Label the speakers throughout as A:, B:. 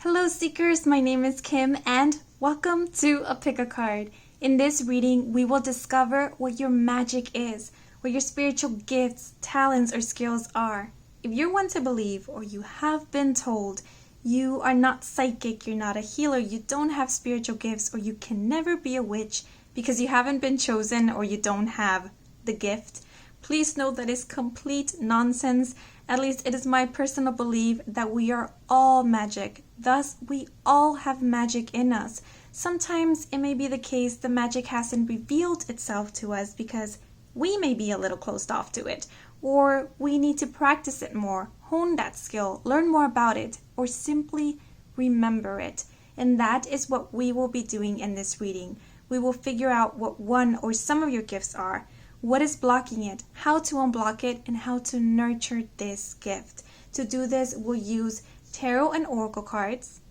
A: Hello Seekers, my name is Kim and welcome to a Pick a Card. In this reading, we will discover what your magic is, what your spiritual gifts, talents, or skills are. If you're one to believe or you have been told you are not psychic, you're not a healer, you don't have spiritual gifts, or you can never be a witch because you haven't been chosen or you don't have the gift, please know that is complete nonsense. At least it is my personal belief that we are all magic. Thus, we all have magic in us. Sometimes it may be the case the magic hasn't revealed itself to us because we may be a little closed off to it, or we need to practice it more, hone that skill, learn more about it, or simply remember it. And that is what we will be doing in this reading. We will figure out what one or some of your gifts are, what is blocking it, how to unblock it, and how to nurture this gift. To do this, we'll use tarot and oracle cards,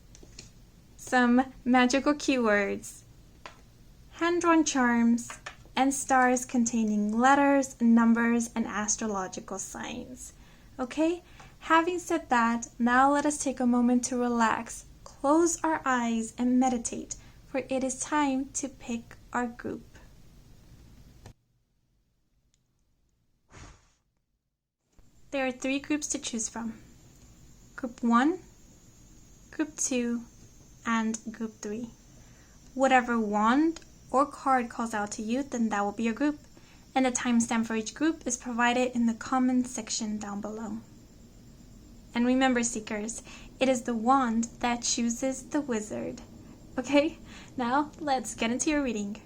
A: some magical keywords, hand-drawn charms, and stars containing letters, numbers, and astrological signs. Okay? Having said that, now let us take a moment to relax, close our eyes, and meditate, for it is time to pick our group. There are 3 groups to choose from. Group 1, Group 2, and Group 3. Whatever wand or card calls out to you, then that will be your group. And the timestamp for each group is provided in the comments section down below. And remember, Seekers, it is the wand that chooses the wizard. Okay, now let's get into your reading.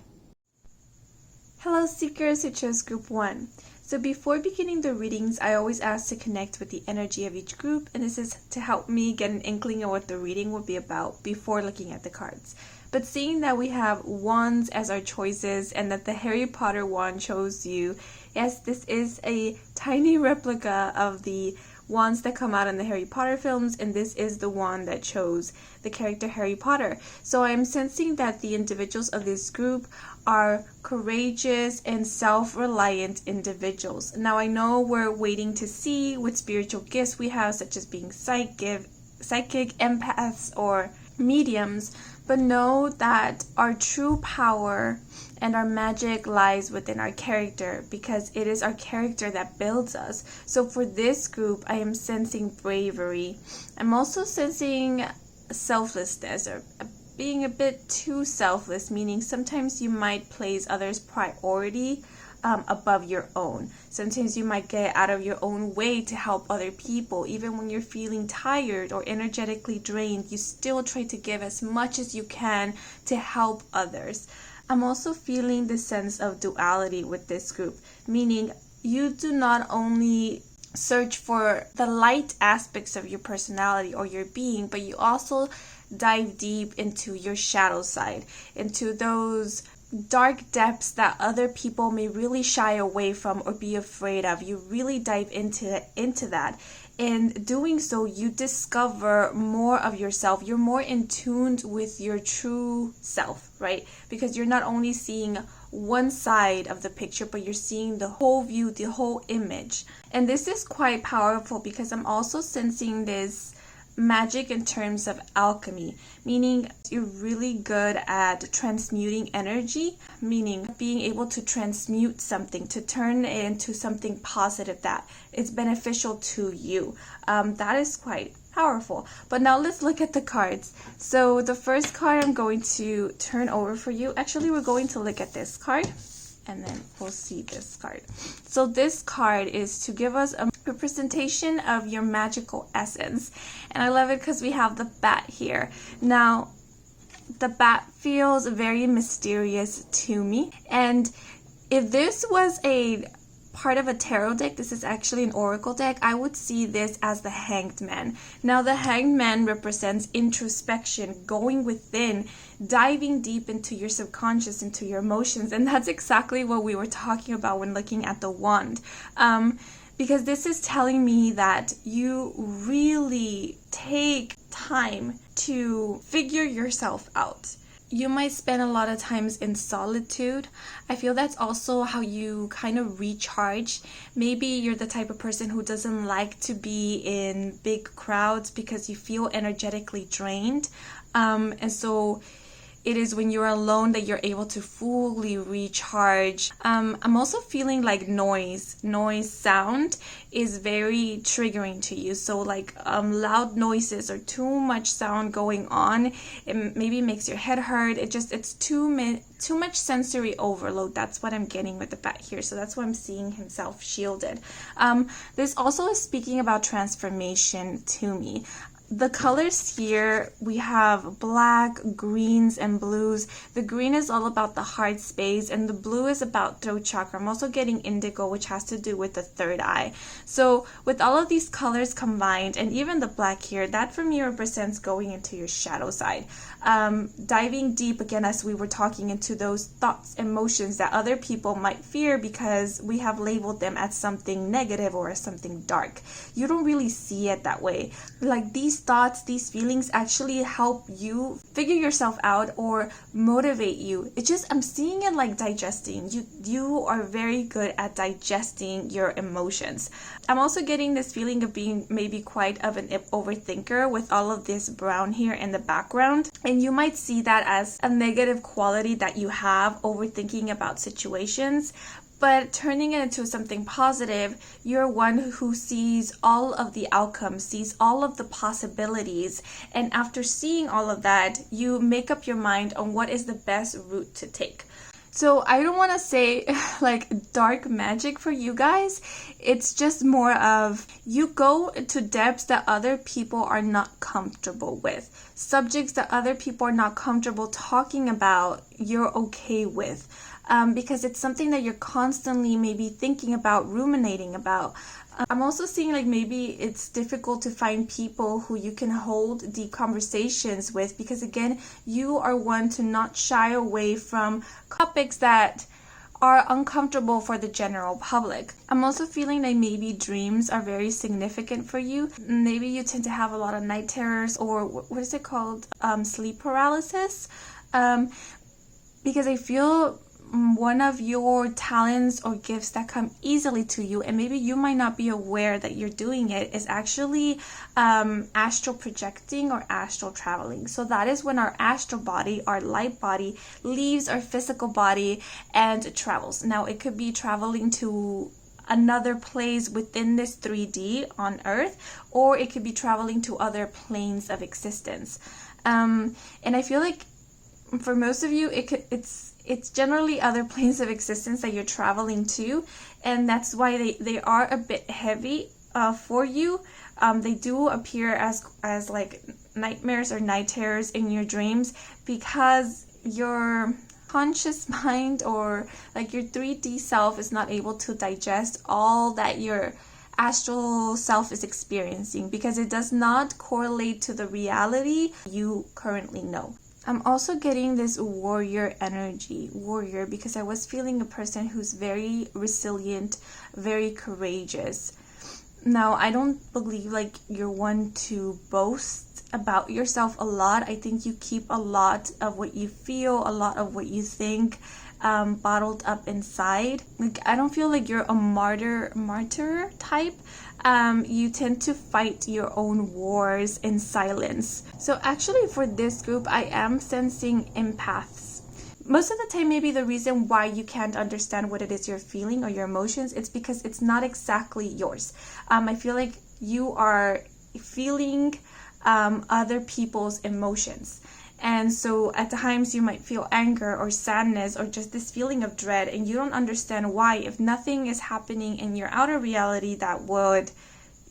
A: Hello Seekers who chose Group 1. So before beginning the readings, I always ask to connect with the energy of each group, and this is to help me get an inkling of what the reading will be about before looking at the cards. But seeing that we have wands as our choices and that the Harry Potter wand chose you, yes, this is a tiny replica of the wands that come out in the Harry Potter films, and this is the wand that chose the character Harry Potter. So I am sensing that the individuals of this group are courageous and self-reliant individuals. Now I know we're waiting to see what spiritual gifts we have, such as being psychic, empaths, or mediums, but know that our true power and our magic lies within our character, because it is our character that builds us. So for this group, I am sensing bravery. I'm also sensing selflessness, or being a bit too selfless, meaning sometimes you might place others' priority above your own. Sometimes you might get out of your own way to help other people. Even when you're feeling tired or energetically drained, you still try to give as much as you can to help others. I'm also feeling the sense of duality with this group, meaning you do not only search for the light aspects of your personality or your being, but you also dive deep into your shadow side, into those dark depths that other people may really shy away from or be afraid of. You really dive into that. And doing so, you discover more of yourself. You're more in tune with your true self, right? Because you're not only seeing one side of the picture, but you're seeing the whole view, the whole image. And this is quite powerful because I'm also sensing this magic in terms of alchemy, meaning you're really good at transmuting energy, meaning being able to transmute something, to turn it into something positive that is beneficial to you. That is quite powerful. But now let's look at the cards. So the first card I'm going to turn over for you. Actually, we're going to look at this card, and then we'll see this card. So this card is to give us a representation of your magical essence. And I love it because we have the bat here. Now, the bat feels very mysterious to me. And if this was a part of a tarot deck, this is actually an oracle deck, I would see this as the Hanged Man. Now the Hanged Man represents introspection, going within, diving deep into your subconscious, into your emotions, and that's exactly what we were talking about when looking at the wand. Because this is telling me that you really take time to figure yourself out. You might spend a lot of times in solitude. I feel that's also how you kind of recharge. Maybe you're the type of person who doesn't like to be in big crowds because you feel energetically drained. And so it is when you're alone that you're able to fully recharge. I'm also feeling like noise sound is very triggering to you. So like loud noises or too much sound going on, it maybe makes your head hurt. It's too much sensory overload. That's what I'm getting with the bat here. So that's why I'm seeing himself shielded. This also is speaking about transformation to me. The colors here, we have black, greens, and blues. The green is all about the heart space, and the blue is about throat chakra. I'm also getting indigo, which has to do with the third eye. So with all of these colors combined, and even the black here, that for me represents going into your shadow side. Diving deep, again, as we were talking, into those thoughts, emotions that other people might fear because we have labeled them as something negative or as something dark. You don't really see it that way. Like these thoughts, these feelings actually help you figure yourself out or motivate you. It's just, I'm seeing it like digesting. You are very good at digesting your emotions. I'm also getting this feeling of being maybe quite of an overthinker with all of this brown here in the background. And you might see that as a negative quality that you have, overthinking about situations. But turning it into something positive, you're one who sees all of the outcomes, sees all of the possibilities. And after seeing all of that, you make up your mind on what is the best route to take. So I don't want to say like dark magic for you guys. It's just more of you go to depths that other people are not comfortable with. Subjects that other people are not comfortable talking about, you're okay with. Because it's something that you're constantly maybe thinking about, ruminating about. I'm also seeing like maybe it's difficult to find people who you can hold deep conversations with, because again, you are one to not shy away from topics that are uncomfortable for the general public. I'm also feeling like maybe dreams are very significant for you. Maybe you tend to have a lot of night terrors, or what is it called? Sleep paralysis. Because I feel one of your talents or gifts that come easily to you, and maybe you might not be aware that you're doing it, is actually astral projecting or astral traveling. So that is when our astral body, our light body, leaves our physical body and travels. Now it could be traveling to another place within this 3D on Earth, or it could be traveling to other planes of existence. And I feel like for most of you, it's generally other planes of existence that you're traveling to, and that's why they are a bit heavy for you. They do appear as like nightmares or night terrors in your dreams, because your conscious mind or like your 3D self is not able to digest all that your astral self is experiencing, because it does not correlate to the reality you currently know. I'm also getting this warrior energy, because I was feeling a person who's very resilient, very courageous. Now, I don't believe like you're one to boast about yourself a lot. I think you keep a lot of what you feel, a lot of what you think, bottled up inside. Like, I don't feel like you're a martyr type. You tend to fight your own wars in silence. So actually for this group, I am sensing empaths. Most of the time, maybe the reason why you can't understand what it is you're feeling or your emotions, it's because it's not exactly yours. I feel like you are feeling other people's emotions. And so at times you might feel anger or sadness or just this feeling of dread, and you don't understand why, if nothing is happening in your outer reality that would,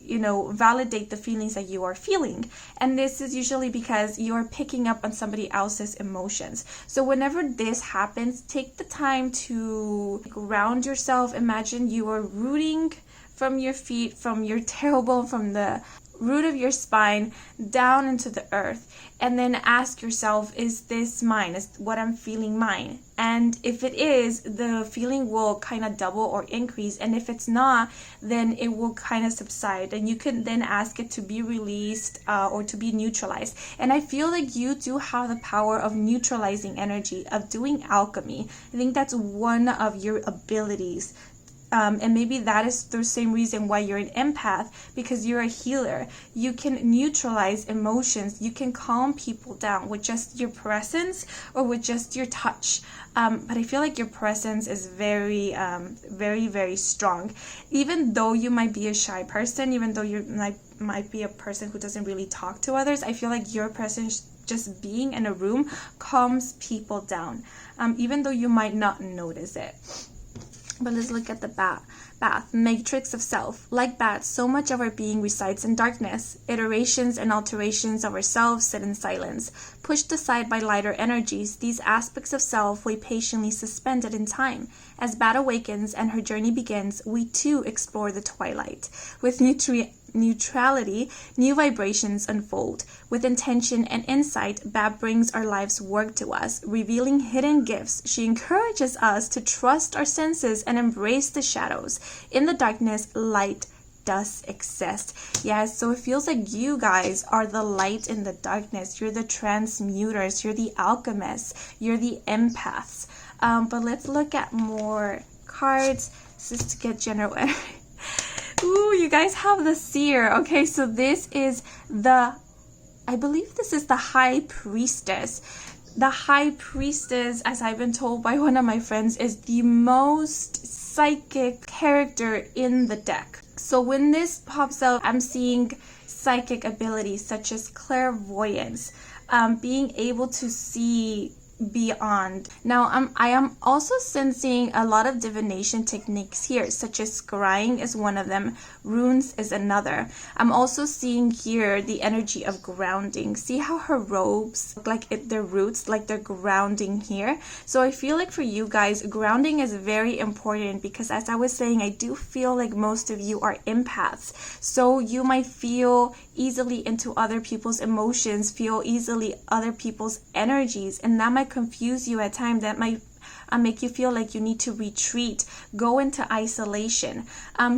A: validate the feelings that you are feeling. And this is usually because you are picking up on somebody else's emotions. So whenever this happens, take the time to ground yourself. Imagine you are rooting from your feet, from the root of your spine down into the earth, and then ask yourself, is this mine? Is what I'm feeling mine? And if it is, the feeling will kind of double or increase. And if it's not, then it will kind of subside. And you can then ask it to be released or to be neutralized. And I feel like you do have the power of neutralizing energy, of doing alchemy. I think that's one of your abilities. And maybe that is the same reason why you're an empath, because you're a healer. You can neutralize emotions. You can calm people down with just your presence or with just your touch. But I feel like your presence is very, very strong. Even though you might be a shy person, even though you might be a person who doesn't really talk to others, I feel like your presence, just being in a room, calms people down, even though you might not notice it. But let's look at the bath, matrix of self. Like bats, so much of our being resides in darkness. Iterations and alterations of ourselves sit in silence. Pushed aside by lighter energies, these aspects of self wait patiently suspended in time. As Bat awakens and her journey begins, we too explore the twilight. With neutrality, new vibrations unfold. With intention and insight, Bat brings our life's work to us, revealing hidden gifts. She encourages us to trust our senses and embrace the shadows. In the darkness, light does exist. Yes, so it feels like you guys are the light in the darkness. You're the transmuters. You're the alchemists. You're the empaths. But let's look at more cards just to get general energy. Ooh, you guys have the Seer. Okay, so this is I believe this is the High Priestess. The High Priestess, as I've been told by one of my friends, is the most psychic character in the deck. So when this pops out, I'm seeing psychic abilities such as clairvoyance, being able to see beyond. Now I am also sensing a lot of divination techniques here, such as scrying is one of them, runes is another. I'm also seeing here the energy of grounding. See how her robes look like their roots, like they're grounding here. So I feel like for you guys, grounding is very important, because as I was saying, I do feel like most of you are empaths. So you might feel easily into other people's emotions, feel easily other people's energies, and that might confuse you at times. That might make you feel like you need to retreat, go into isolation.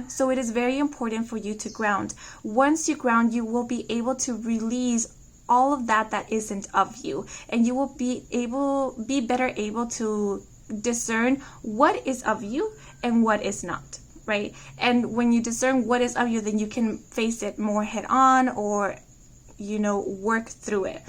A: So it is very important for you to ground. Once you ground, you will be able to release all of that isn't of you, and you will be better able to discern what is of you and what is not. Right? And when you discern what is of you, then you can face it more head on, or work through it.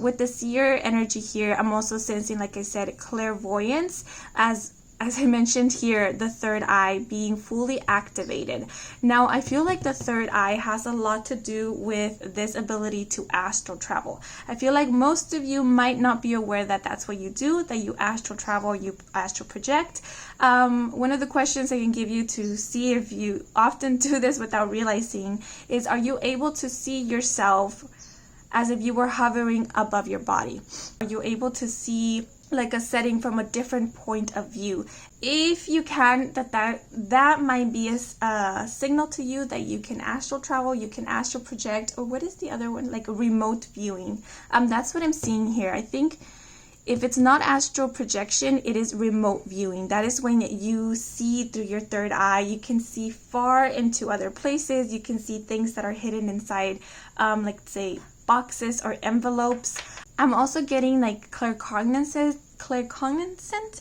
A: With the Seer energy here, I'm also sensing, like I said, clairvoyance, as I mentioned here, the third eye being fully activated. Now, I feel like the third eye has a lot to do with this ability to astral travel. I feel like most of you might not be aware that that's what you do, that you astral travel, you astral project. One of the questions I can give you to see if you often do this without realizing is, are you able to see yourself as if you were hovering above your body? Are you able to see like a setting from a different point of view? If you can, that might be a signal to you that you can astral travel, you can astral project, or what is the other one, like a remote viewing. That's what I'm seeing here. I think if it's not astral projection, it is remote viewing. That is when you see through your third eye. You can see far into other places. You can see things that are hidden inside, like say boxes or envelopes. I'm also getting like claircognizant,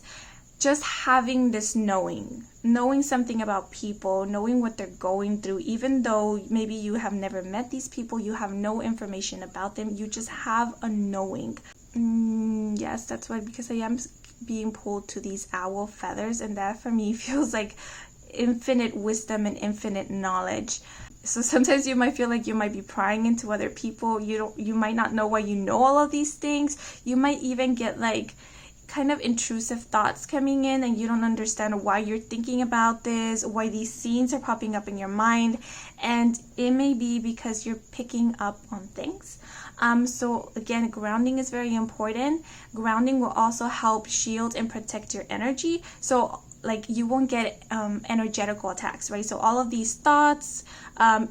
A: just having this knowing something about people, knowing what they're going through, even though maybe you have never met these people, you have no information about them, you just have a knowing. Yes, that's why, because I am being pulled to these owl feathers, and that for me feels like infinite wisdom and infinite knowledge. So sometimes you might feel like you might be prying into other people. You might not know why you know all of these things. You might even get like kind of intrusive thoughts coming in, and you don't understand why you're thinking about this, why these scenes are popping up in your mind, and it may be because you're picking up on things. So again, grounding is very important. Grounding will also help shield and protect your energy. So like you won't get energetical attacks, right? So all of these thoughts,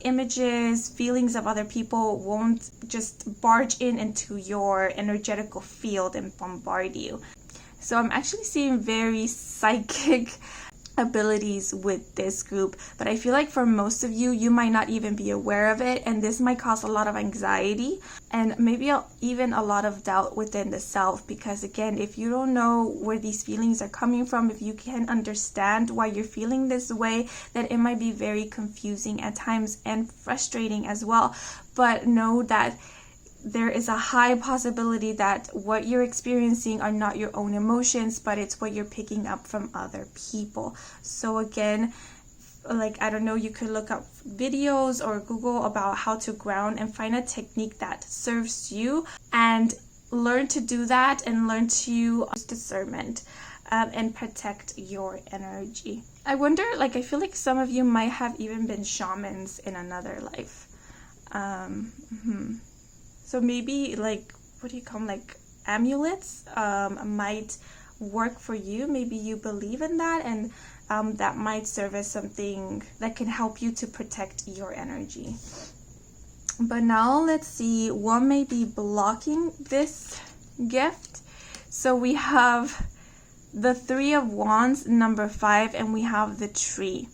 A: images, feelings of other people won't just barge into your energetical field and bombard you. So I'm actually seeing very psychic abilities with this group, but I feel like for most of you, you might not even be aware of it, and this might cause a lot of anxiety and maybe even a lot of doubt within the self, because again, if you don't know where these feelings are coming from, if you can't understand why you're feeling this way, then it might be very confusing at times and frustrating as well. But know that there is a high possibility that what you're experiencing are not your own emotions, but it's what you're picking up from other people. So again, like, I don't know, you could look up videos or Google about how to ground and find a technique that serves you, and learn to do that and learn to use discernment and protect your energy. I wonder, like, I feel like some of you might have even been shamans in another life. So maybe, like, what do you call them, like amulets might work for you. Maybe you believe in that, and that might serve as something that can help you to protect your energy. But now let's see what may be blocking this gift. So we have the Three of Wands, number 5, and we have the Tree.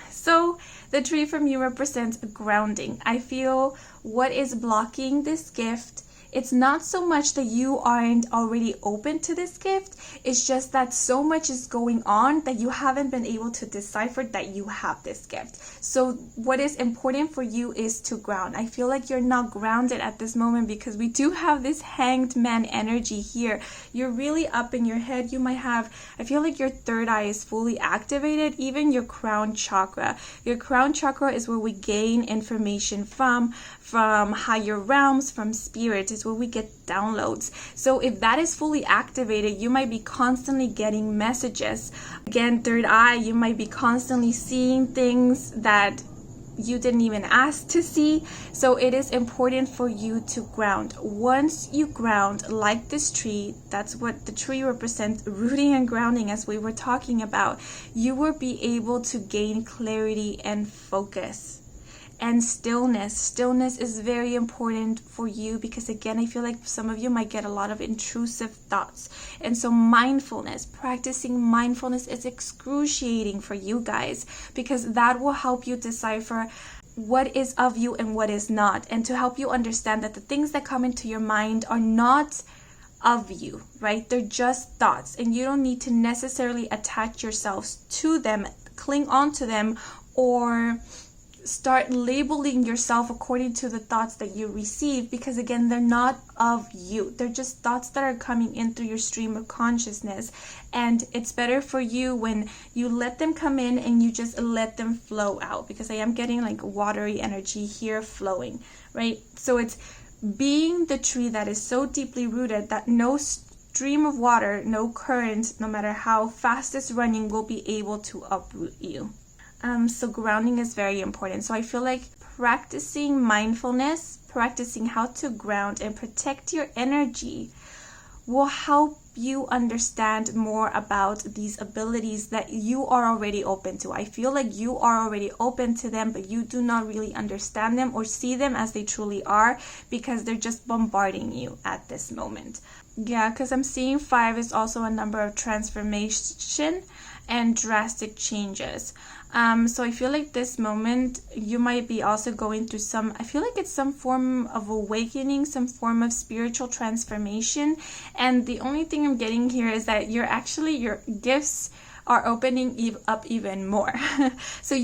A: So the Tree from you represents grounding. I feel what is blocking this gift, it's not so much that you aren't already open to this gift, it's just that so much is going on that you haven't been able to decipher that you have this gift. So what is important for you is to ground. I feel like you're not grounded at this moment because we do have this Hanged Man energy here. You're really up in your head. You might have, I feel like your third eye is fully activated, even your crown chakra. Your crown chakra is where we gain information from higher realms, from spirit. It's where we get downloads. So if that is fully activated, you might be constantly getting messages. Again, third eye, you might be constantly seeing things that you didn't even ask to see. So it is important for you to ground. Once you ground, like this tree, that's what the tree represents, rooting and grounding, as we were talking about, you will be able to gain clarity and focus. And stillness. Stillness is very important for you because, again, I feel like some of you might get a lot of intrusive thoughts. And so mindfulness, practicing mindfulness is excruciating for you guys, because that will help you decipher what is of you and what is not, and to help you understand that the things that come into your mind are not of you, right? They're just thoughts, and you don't need to necessarily attach yourselves to them, cling on to them, or start labeling yourself according to the thoughts that you receive, because again, they're not of you. They're just thoughts that are coming in through your stream of consciousness, and it's better for you when you let them come in and you just let them flow out, because I am getting like watery energy here flowing, right? So it's being the tree that is so deeply rooted that no stream of water, no current, no matter how fast it's running, will be able to uproot you. So grounding is very important. So I feel like practicing mindfulness, practicing how to ground and protect your energy will help you understand more about these abilities that you are already open to. I feel like you are already open to them, but you do not really understand them or see them as they truly are, because they're just bombarding you at this moment. Yeah, because I'm seeing 5 is also a number of transformation and drastic changes. So I feel like this moment you might be also going through I feel like it's some form of awakening, some form of spiritual transformation. And the only thing I'm getting here is that your gifts are opening up even more. So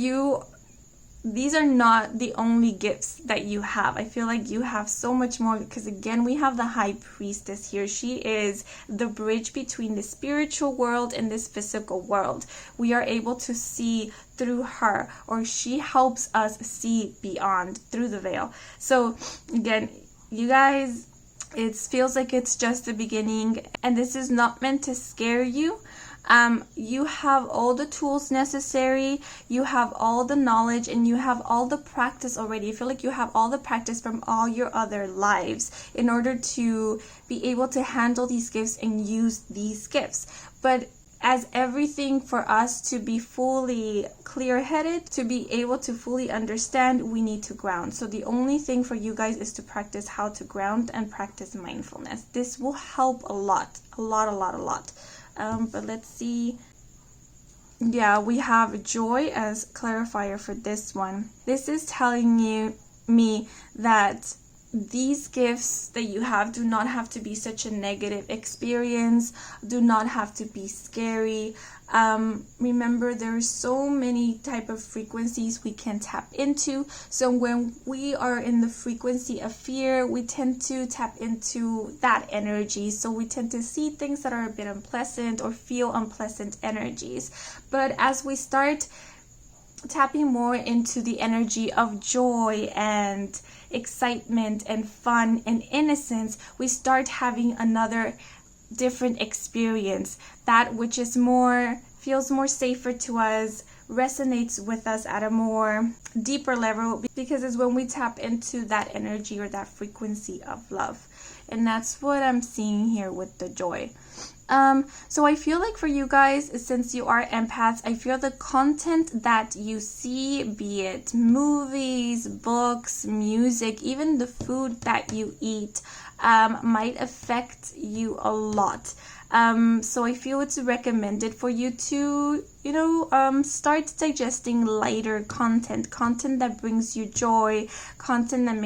A: these are not the only gifts that you have. I feel like you have so much more, because again, we have the High Priestess here. She is the bridge between the spiritual world and this physical world. We are able to see through her, or she helps us see beyond, through the veil. So again, you guys, it feels like it's just the beginning, and this is not meant to scare you. You have all the tools necessary, you have all the knowledge, and you have all the practice already. I feel like you have all the practice from all your other lives in order to be able to handle these gifts and use these gifts. But as everything for us to be fully clear-headed, to be able to fully understand, we need to ground. So the only thing for you guys is to practice how to ground and practice mindfulness. This will help a lot. But let's see. Yeah, we have joy as clarifier for this one. This is telling me that these gifts that you have do not have to be such a negative experience, do not have to be scary. Remember, there are so many type of frequencies we can tap into. So when we are in the frequency of fear, we tend to tap into that energy. So we tend to see things that are a bit unpleasant or feel unpleasant energies. But as we start tapping more into the energy of joy and excitement and fun and innocence, we start having another different experience. That which is feels more safer to us, resonates with us at a more deeper level, because it's when we tap into that energy or that frequency of love. And that's what I'm seeing here with the joy. So I feel like for you guys, since you are empaths, I feel the content that you see, be it movies, books, music, even the food that you eat, might affect you a lot. So I feel it's recommended for you to, start digesting lighter content that brings you joy, content that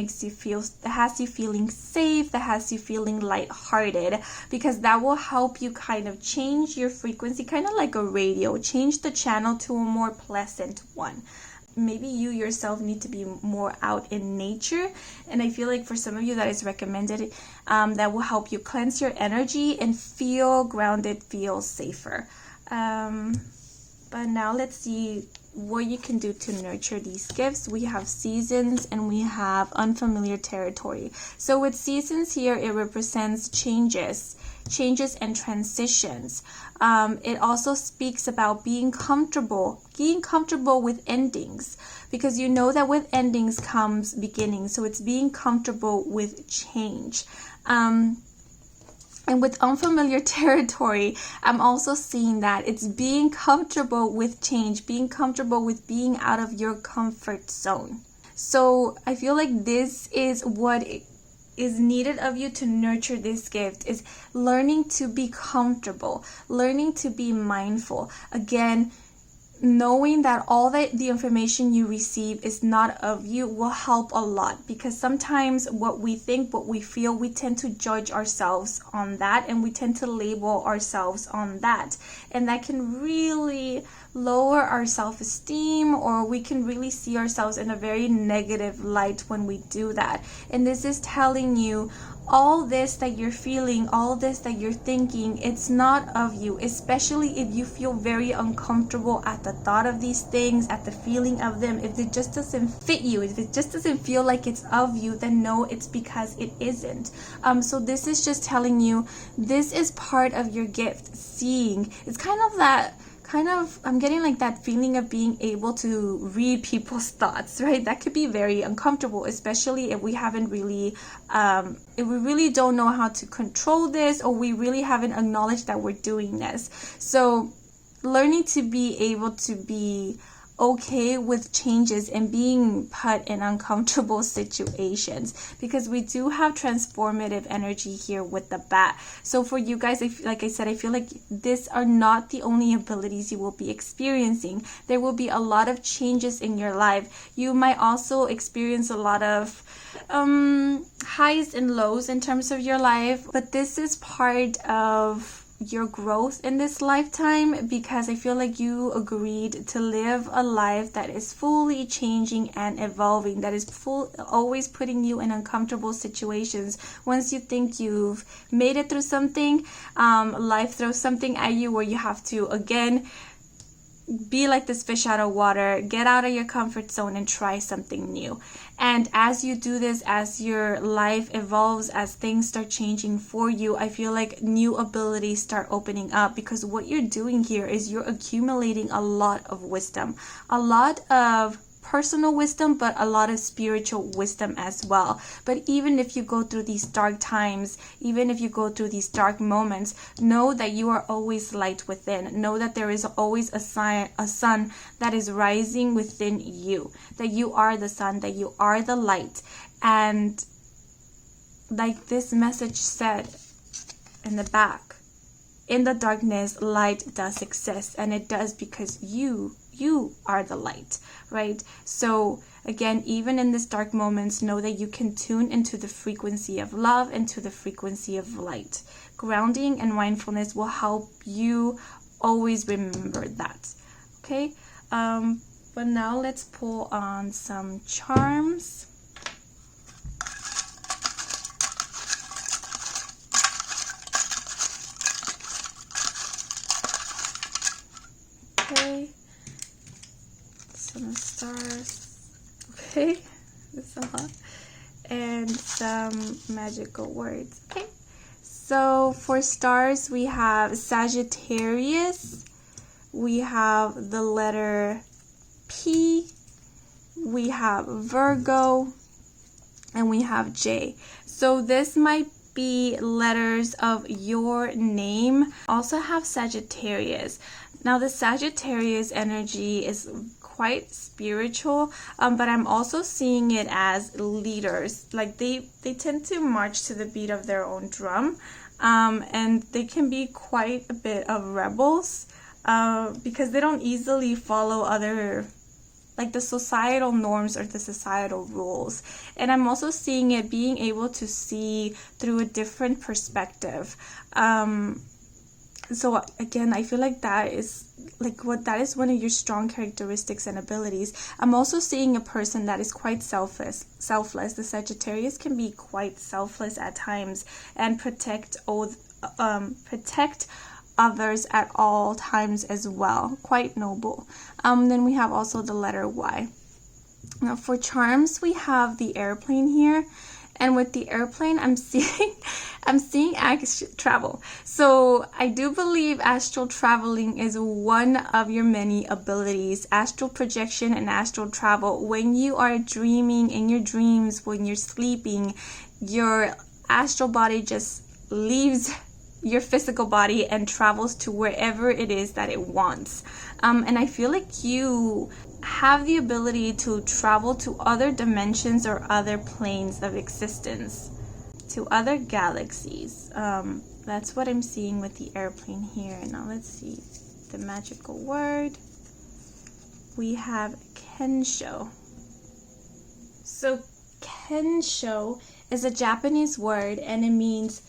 A: that has you feeling safe, that has you feeling lighthearted, because that will help you kind of change your frequency, kind of like a radio, change the channel to a more pleasant one. Maybe you yourself need to be more out in nature, and I feel like for some of you that is recommended. That will help you cleanse your energy and feel grounded, feel safer. But now let's see what you can do to nurture these gifts. We have seasons and we have unfamiliar territory. So with seasons here, it represents changes and transitions. It also speaks about being comfortable with endings, because you know that with endings comes beginnings. So it's being comfortable with change. And with unfamiliar territory, I'm also seeing that it's being comfortable with change, being comfortable with being out of your comfort zone. So I feel like this is what is needed of you to nurture this gift, is learning to be comfortable, learning to be mindful. Again, knowing that all the information you receive is not of you will help a lot, because sometimes what we think, what we feel, we tend to judge ourselves on that, and we tend to label ourselves on that, and that can really lower our self-esteem, or we can really see ourselves in a very negative light when we do that. And this is telling you, all this that you're feeling, all this that you're thinking, it's not of you, especially if you feel very uncomfortable at the thought of these things, at the feeling of them. If it just doesn't fit you, if it just doesn't feel like it's of you, then no, it's because it isn't. So this is just telling you, this is part of your gift, seeing. It's I'm getting like that feeling of being able to read people's thoughts, right? That could be very uncomfortable, especially if we haven't really, if we really don't know how to control this, or we really haven't acknowledged that we're doing this. So learning to be able to be okay with changes and being put in uncomfortable situations, because we do have transformative energy here with the bat. So for you guys, like I said, I feel like these are not the only abilities you will be experiencing. There will be a lot of changes in your life. You might also experience a lot of highs and lows in terms of your life, but this is part of your growth in this lifetime, because I feel like you agreed to live a life that is fully changing and evolving, that is always putting you in uncomfortable situations. Once you think you've made it through something, life throws something at you where you have to again be like this fish out of water, get out of your comfort zone and try something new. And as you do this, as your life evolves, as things start changing for you, I feel like new abilities start opening up, because what you're doing here is you're accumulating a lot of wisdom, a lot of personal wisdom, but a lot of spiritual wisdom as well. But even if you go through these dark times, even if you go through these dark moments, know that you are always light within. Know that there is always a sun that is rising within you, that you are the sun, that you are the light. And like this message said in the back, in the darkness, light does exist, and it does because you are the light, right? So again, even in these dark moments, know that you can tune into the frequency of love, into the frequency of light. Grounding and mindfulness will help you always remember that, okay? But now let's pull on some charms. Okay, some stars, okay, that's a lot, and some magical words. Okay, so for stars we have Sagittarius, we have the letter P, we have Virgo, and we have J. So this might be letters of your name. Also have Sagittarius. Now the Sagittarius energy is quite spiritual, but I'm also seeing it as leaders. Like they tend to march to the beat of their own drum, and they can be quite a bit of rebels, because they don't easily follow other, like the societal norms or the societal rules. And I'm also seeing it being able to see through a different perspective. So again, I feel like that is one of your strong characteristics and abilities. I'm also seeing a person that is quite selfless. The Sagittarius can be quite selfless at times and protect others at all times as well. Quite noble. Then we have also the letter Y. Now for charms, we have the airplane here. And with the airplane, I'm seeing astral travel. So I do believe astral traveling is one of your many abilities. Astral projection and astral travel. When you are dreaming in your dreams, when you're sleeping, your astral body just leaves your physical body and travels to wherever it is that it wants. And I feel like you have the ability to travel to other dimensions or other planes of existence, to other galaxies. That's what I'm seeing with the airplane here. Now let's see the magical word. We have Kensho. So Kensho is a Japanese word, and it means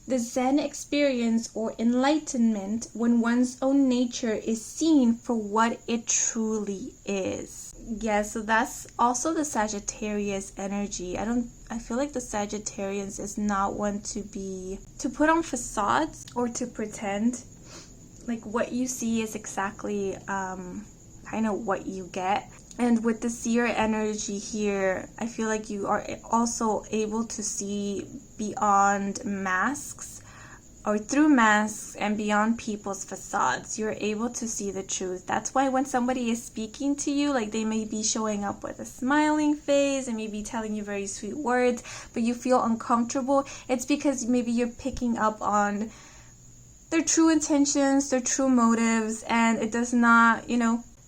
A: the Zen experience or enlightenment when one's own nature is seen for what it truly is. Yeah, so that's also the Sagittarius energy. I feel like the Sagittarians is not one to put on facades or to pretend. Like what you see is exactly kind of what you get. And with the Seer energy here, I feel like you are also able to see beyond masks, or through masks and beyond people's facades. You're able to see the truth. That's why when somebody is speaking to you, like they may be showing up with a smiling face and maybe telling you very sweet words, but you feel uncomfortable, it's because maybe you're picking up on their true intentions, their true motives, and it does not,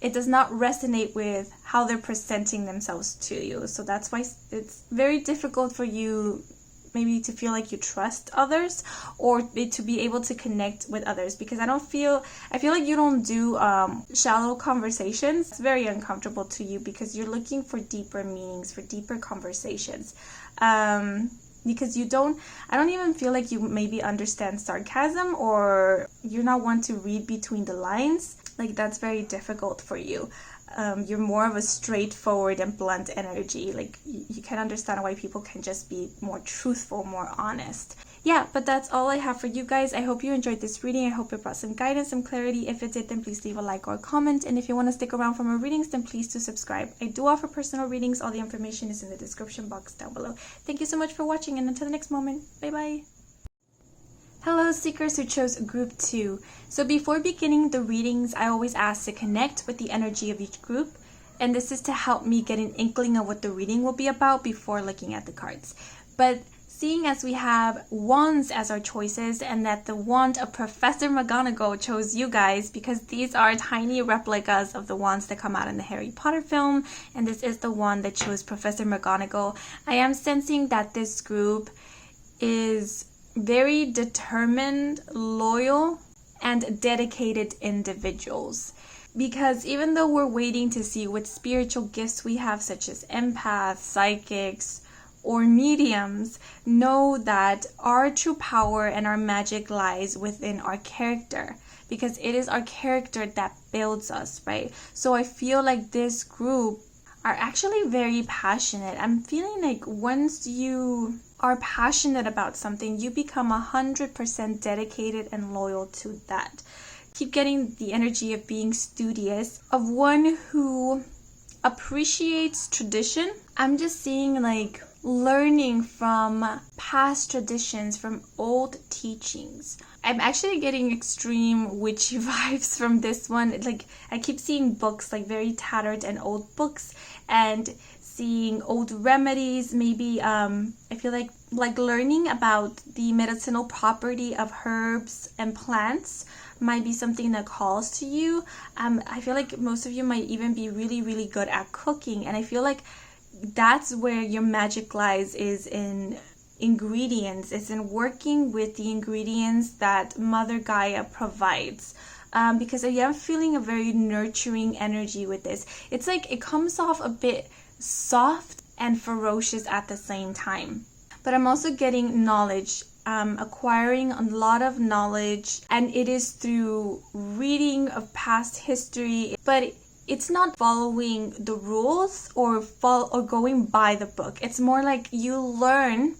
A: it does not resonate with how they're presenting themselves to you. So that's why it's very difficult for you maybe to feel like you trust others or to be able to connect with others, because I feel like you don't do shallow conversations. It's very uncomfortable to you because you're looking for deeper meanings, for deeper conversations. Because I don't even feel like you maybe understand sarcasm, or you're not one to read between the lines. Like that's very difficult for you. You're more of a straightforward and blunt energy. Like you can understand why people can just be more truthful, more honest. Yeah, but that's all I have for you guys. I hope you enjoyed this reading. I hope it brought some guidance, some clarity. If it did, then please leave a like or a comment. And if you want to stick around for more readings, then please do subscribe. I do offer personal readings. All the information is in the description box down below. Thank you so much for watching, and until the next moment, bye-bye. Hello seekers who chose group 2. So before beginning the readings, I always ask to connect with the energy of each group And this is to help me get an inkling of what the reading will be about before looking at the cards. But seeing as we have wands as our choices, and that the wand of Professor McGonagall chose you guys because these are tiny replicas of the wands that come out in the Harry Potter film, and this is the one that chose Professor McGonagall, I am sensing that this group is very determined, loyal, and dedicated individuals. Because even though we're waiting to see what spiritual gifts we have, such as empaths, psychics, or mediums, know that our true power and our magic lies within our character, because it is our character that builds us, right? So I feel like this group are actually very passionate. I'm feeling like once you are passionate about something, you become 100% dedicated and loyal to that. Keep getting the energy of being studious, of one who appreciates tradition. I'm just seeing like learning from past traditions, from old teachings. I'm actually getting extreme witchy vibes from this one. Like, I keep seeing books, like very tattered and old books, and seeing old remedies. Maybe I feel like learning about the medicinal property of herbs and plants might be something that calls to you. I feel like most of you might even be really, really good at cooking, and I feel like that's where your magic lies, is in ingredients. It's in working with the ingredients that Mother Gaia provides. Because I am feeling a very nurturing energy with this. It's like it comes off a bit soft and ferocious at the same time. But I'm also getting knowledge, acquiring a lot of knowledge, and it is through reading of past history. But it's not following the rules or going by the book. It's more like you learn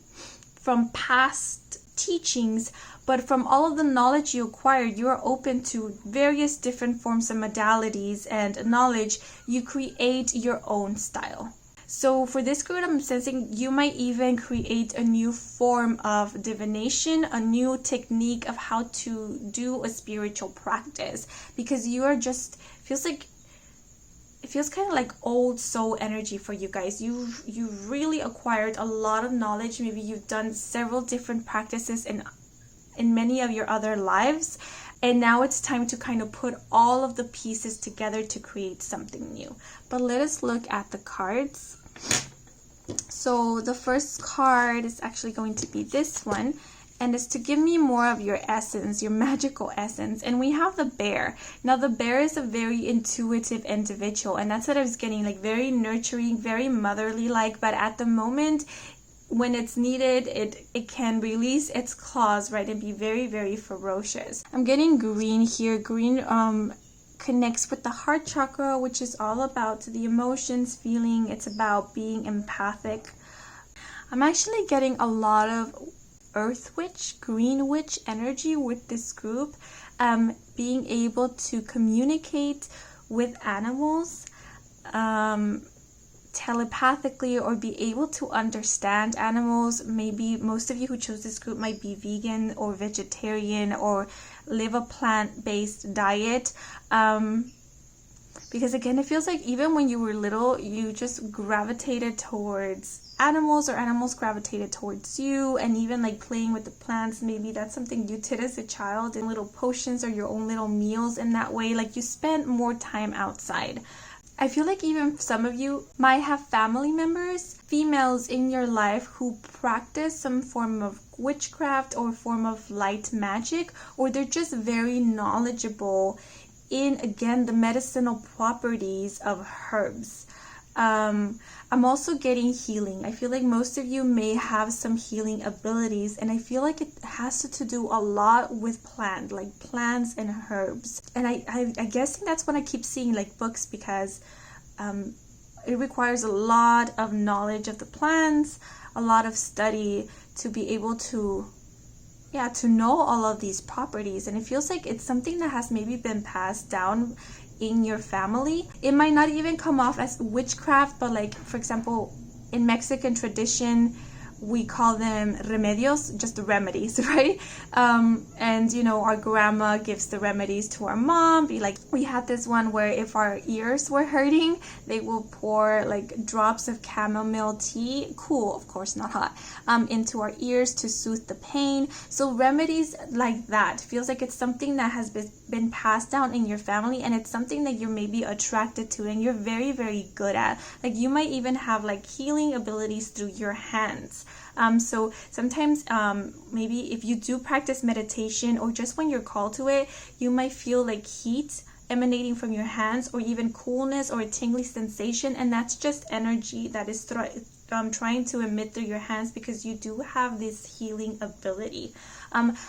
A: from past teachings, but from all of the knowledge you acquired, you are open to various different forms of modalities and knowledge. You create your own style. So for this group, I'm sensing you might even create a new form of divination, a new technique of how to do a spiritual practice, because you are just, it feels kind of like old soul energy for you guys. You really acquired a lot of knowledge. Maybe you've done several different practices in many of your other lives, and now it's time to kind of put all of the pieces together to create something new. But let us look at the cards. So the first card is actually going to be this one, and it's to give me more of your essence, your magical essence. And we have the bear. Now the bear is a very intuitive individual, and that's what I was getting, like very nurturing, very motherly like, but at the moment when it's needed, it can release its claws, right, and be very, very ferocious. I'm getting green here. Green connects with the heart chakra, which is all about the emotions, feeling. It's about being empathic. I'm actually getting a lot of earth witch, green witch energy with this group. Being able to communicate with animals telepathically, or be able to understand animals. Maybe most of you who chose this group might be vegan or vegetarian or live a plant-based diet. Because again, it feels like even when you were little, you just gravitated towards animals, or animals gravitated towards you, and even like playing with the plants. Maybe that's something you did as a child, in little potions or your own little meals in that way. Like you spent more time outside. I feel like even some of you might have family members, females in your life, who practice some form of witchcraft or form of light magic, or they're just very knowledgeable in, again, the medicinal properties of herbs. I'm also getting healing. I feel like most of you may have some healing abilities, and I feel like it has to do a lot with plants and herbs. And I guess that's when I keep seeing like books, because it requires a lot of knowledge of the plants, a lot of study to be able to know all of these properties. And it feels like it's something that has maybe been passed down in your family. It might not even come off as witchcraft, but like, for example, in Mexican tradition, we call them remedios, just the remedies, right? And you know, our grandma gives the remedies to our mom. Be like, we had this one where if our ears were hurting, they will pour like drops of chamomile tea, cool, of course, not hot, into our ears to soothe the pain. So remedies like that feels like it's something that has been passed down in your family, and it's something that you're maybe attracted to and you're very, very good at. Like you might even have like healing abilities through your hands. So sometimes maybe if you do practice meditation, or just when you're called to it, you might feel like heat emanating from your hands, or even coolness or a tingly sensation, and that's just energy that is trying to emit through your hands, because you do have this healing ability.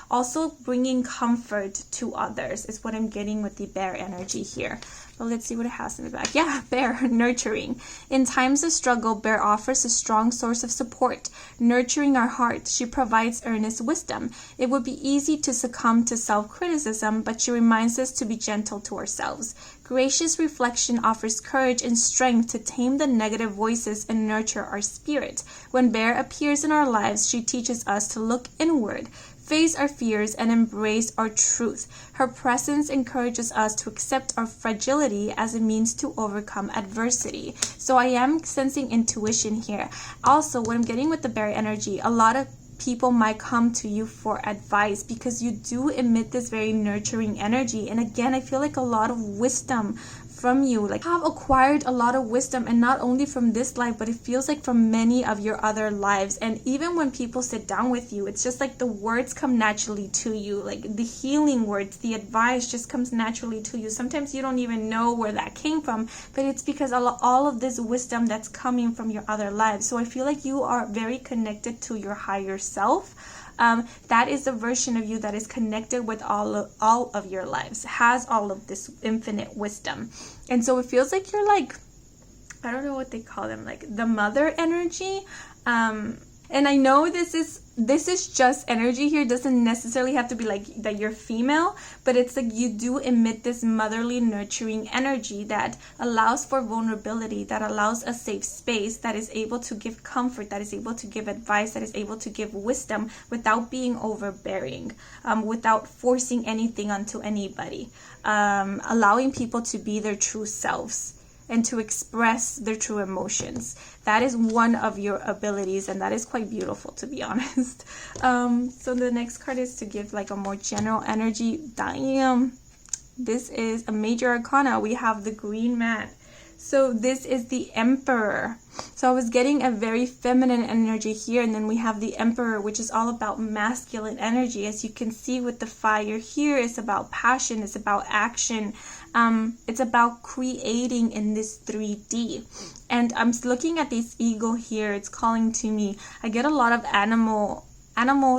A: Also bringing comfort to others is what I'm getting with the bear energy here. But let's see what it has in the back. Yeah, bear, nurturing. In times of struggle, bear offers a strong source of support, nurturing our heart. She provides earnest wisdom. It would be easy to succumb to self-criticism, but she reminds us to be gentle to ourselves. Gracious reflection offers courage and strength to tame the negative voices and nurture our spirit. When bear appears in our lives, she teaches us to look inward, face our fears, and embrace our truth. Her presence encourages us to accept our fragility as a means to overcome adversity. So I am sensing intuition here. Also, what I'm getting with the bear energy, a lot of people might come to you for advice, because you do emit this very nurturing energy. And again, I feel like a lot of wisdom from you, like have acquired a lot of wisdom, and not only from this life, but it feels like from many of your other lives. And even when people sit down with you, it's just like the words come naturally to you, like the healing words, the advice just comes naturally to you. Sometimes you don't even know where that came from, but it's because all of this wisdom that's coming from your other lives. So I feel like you are very connected to your higher self. That is the version of you that is connected with all of your lives, has all of this infinite wisdom. And so it feels like you're like, I don't know what they call them, like the mother energy. And I know this is just energy here. It doesn't necessarily have to be like that you're female, but it's like you do emit this motherly nurturing energy that allows for vulnerability, that allows a safe space, that is able to give comfort, that is able to give advice, that is able to give wisdom without being overbearing, without forcing anything onto anybody, allowing people to be their true selves and to express their true emotions. That is one of your abilities, and that is quite beautiful, to be honest. So the next card is to give like a more general energy. Damn, this is a major arcana. We have the green man. So this is the Emperor. So I was getting a very feminine energy here, and then we have the Emperor, which is all about masculine energy. As you can see with the fire here, it's about passion, it's about action, it's about creating in this 3D. And I'm looking at this eagle here, it's calling to me. I get a lot of animal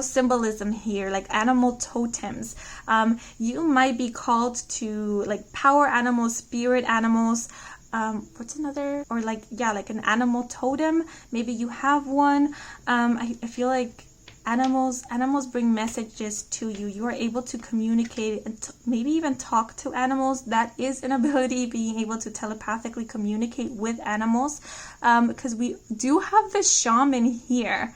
A: symbolism here, like animal totems. You might be called to like power animals, spirit animals. What's another, or like, yeah, like an animal totem. Maybe you have one. I feel like animals bring messages to you. You are able to communicate and maybe even talk to animals. That is an ability, being able to telepathically communicate with animals, because we do have the shaman here.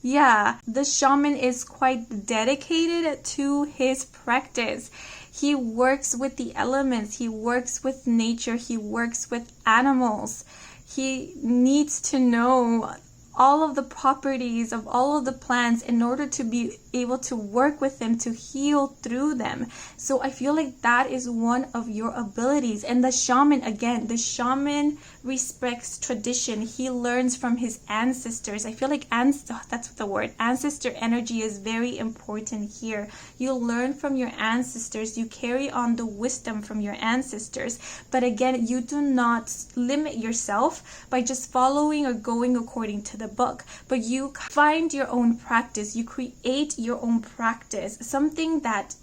A: Yeah, the shaman is quite dedicated to his practice. He works with the elements, he works with nature, he works with animals. He needs to know all of the properties of all of the plants in order to be able to work with them, to heal through them. So I feel like that is one of your abilities. And the shaman, again, the shaman respects tradition. He learns from his ancestors. I feel like that's the word. Ancestor energy is very important here. You learn from your ancestors. You carry on the wisdom from your ancestors. But again, you do not limit yourself by just following or going according to the book, but you find your own practice. You create your own practice, something that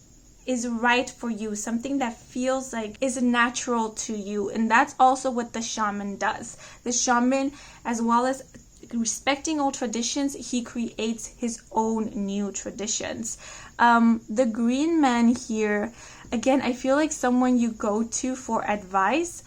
A: is right for you, something that feels like is natural to you. And that's also what the shaman does. The shaman, as well as respecting all traditions, he creates his own new traditions. The green man here, again, I feel like someone you go to for advice,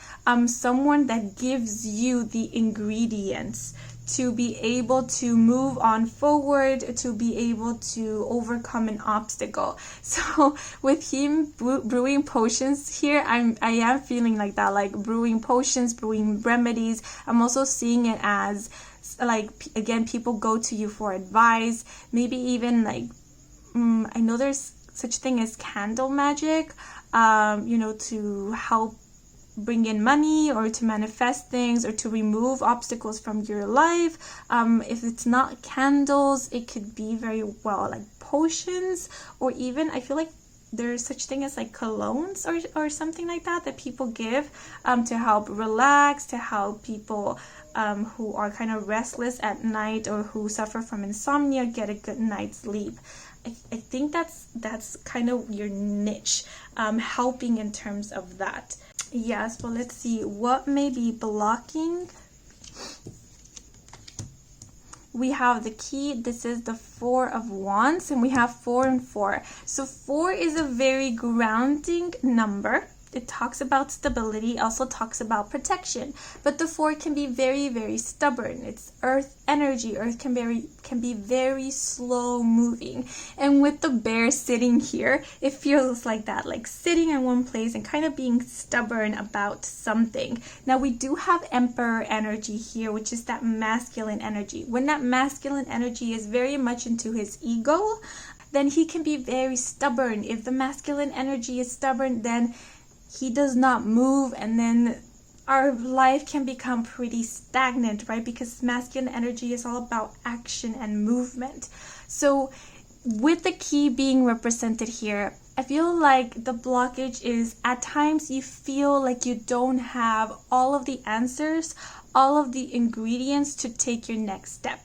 A: someone that gives you the ingredients to be able to move on forward, to be able to overcome an obstacle. So with him brewing potions here, I am feeling like that, like brewing potions, brewing remedies. I'm also seeing it as like, again, people go to you for advice, maybe even like I know there's such thing as candle magic, to help bring in money or to manifest things or to remove obstacles from your life. If it's not candles, it could be very well like potions, or even I feel like there's such thing as like colognes or something like that people give to help relax, to help people who are kind of restless at night or who suffer from insomnia get a good night's sleep. I think that's kind of your niche, helping in terms of that. Yes, well, let's see what may be blocking. We have the key. This is the 4 of Wands, and we have 4 and 4. So 4 is a very grounding number. It talks about stability, also talks about protection. But the 4 can be very, very stubborn. It's earth energy. Earth can be very slow moving. And with the bear sitting here, it feels like that, like sitting in one place and kind of being stubborn about something. Now we do have Emperor energy here, which is that masculine energy. When that masculine energy is very much into his ego, then he can be very stubborn. If the masculine energy is stubborn, then he does not move, and then our life can become pretty stagnant, right? Because masculine energy is all about action and movement. So with the key being represented here, I feel like the blockage is at times you feel like you don't have all of the answers, all of the ingredients to take your next step.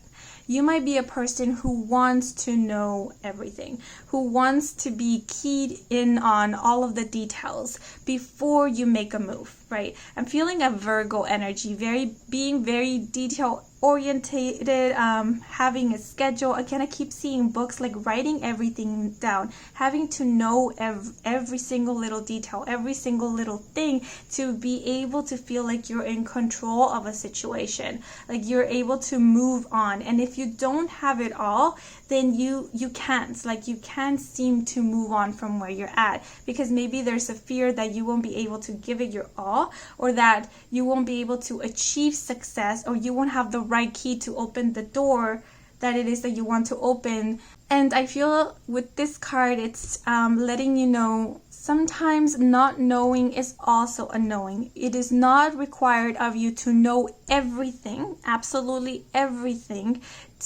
A: You might be a person who wants to know everything, who wants to be keyed in on all of the details before you make a move, right? I'm feeling a Virgo energy, being very detail orientated, having a schedule. Again, I keep seeing books like writing everything down, having to know every single little detail, every single little thing to be able to feel like you're in control of a situation, like you're able to move on. And if you don't have it all, then you can't seem to move on from where you're at, because maybe there's a fear that you won't be able to give it your all, or that you won't be able to achieve success, or you won't have the right key to open the door that it is that you want to open. And I feel with this card, it's letting you know sometimes not knowing is also a knowing. It is not required of you to know everything, absolutely everything,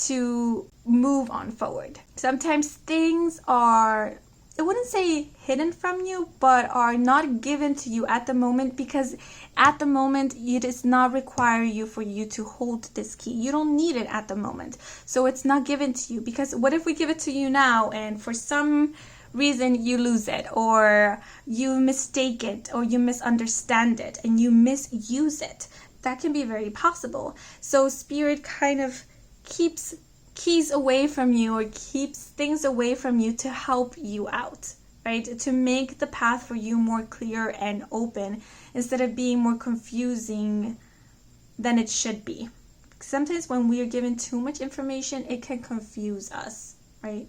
A: to move on forward. Sometimes things are, I wouldn't say hidden from you, but are not given to you at the moment, because at the moment it does not require you for you to hold this key. You don't need it at the moment. So it's not given to you, because what if we give it to you now and for some reason you lose it, or you mistake it, or you misunderstand it and you misuse it? That can be very possible. So Spirit kind of keeps keys away from you, or keeps things away from you to help you out, right? To make the path for you more clear and open, instead of being more confusing than it should be. Sometimes when we are given too much information, it can confuse us, right?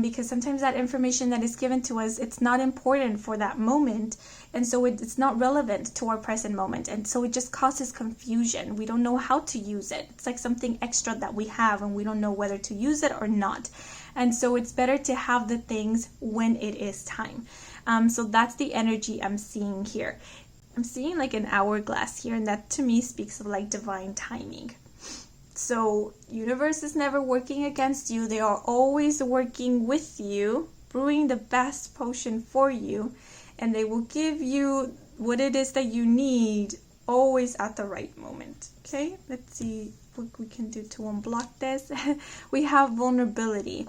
A: Because sometimes that information that is given to us, it's not important for that moment, and so it's not relevant to our present moment, and so it just causes confusion. We don't know how to use it. It's like something extra that we have, and we don't know whether to use it or not. And so it's better to have the things when it is time. So that's the energy I'm seeing here. I'm seeing like an hourglass here, and that to me speaks of like divine timing. So universe is never working against you. They are always working with you, brewing the best potion for you, and they will give you what it is that you need always at the right moment. Okay, let's see what we can do to unblock this. We have vulnerability.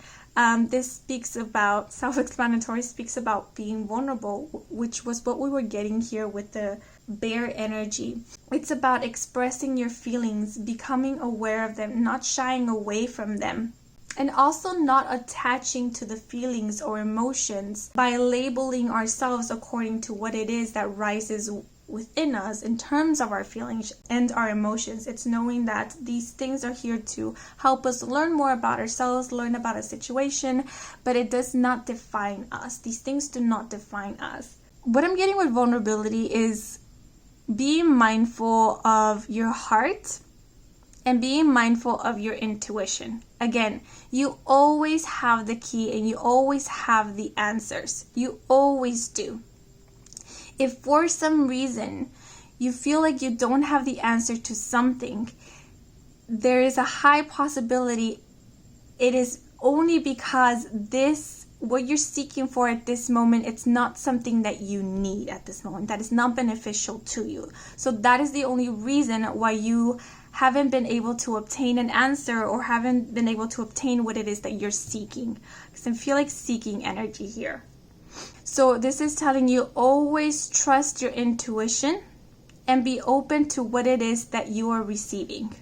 A: This speaks about, self-explanatory, speaks about being vulnerable, which was what we were getting here with the bear energy. It's about expressing your feelings, becoming aware of them, not shying away from them, and also not attaching to the feelings or emotions by labeling ourselves according to what it is that rises within us in terms of our feelings and our emotions. It's knowing that these things are here to help us learn more about ourselves, learn about a situation, but it does not define us. These things do not define us. What I'm getting with vulnerability is being mindful of your heart and being mindful of your intuition. Again, you always have the key and you always have the answers. You always do. If for some reason you feel like you don't have the answer to something, there is a high possibility it is only because what you're seeking for at this moment, it's not something that you need at this moment. That is not beneficial to you. So that is the only reason why you haven't been able to obtain an answer or haven't been able to obtain what it is that you're seeking. Because I feel like seeking energy here. So this is telling you always trust your intuition and be open to what it is that you are receiving.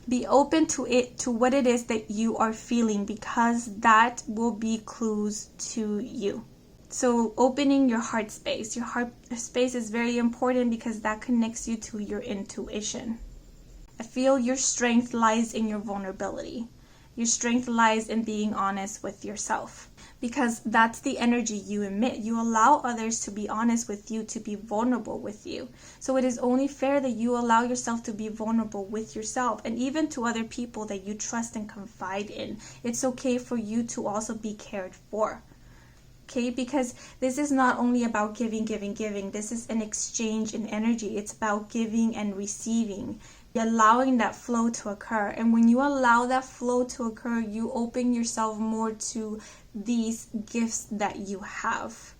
A: Be open to what it is that you are feeling, because that will be clues to you. So opening your heart space. Your heart space is very important because that connects you to your intuition. I feel your strength lies in your vulnerability. Your strength lies in being honest with yourself, because that's the energy you emit. You allow others to be honest with you, to be vulnerable with you. So it is only fair that you allow yourself to be vulnerable with yourself and even to other people that you trust and confide in. It's okay for you to also be cared for. Okay, because this is not only about giving. This is an exchange in energy. It's about giving and receiving, allowing that flow to occur. And when you allow that flow to occur, you open yourself more to these gifts that you have.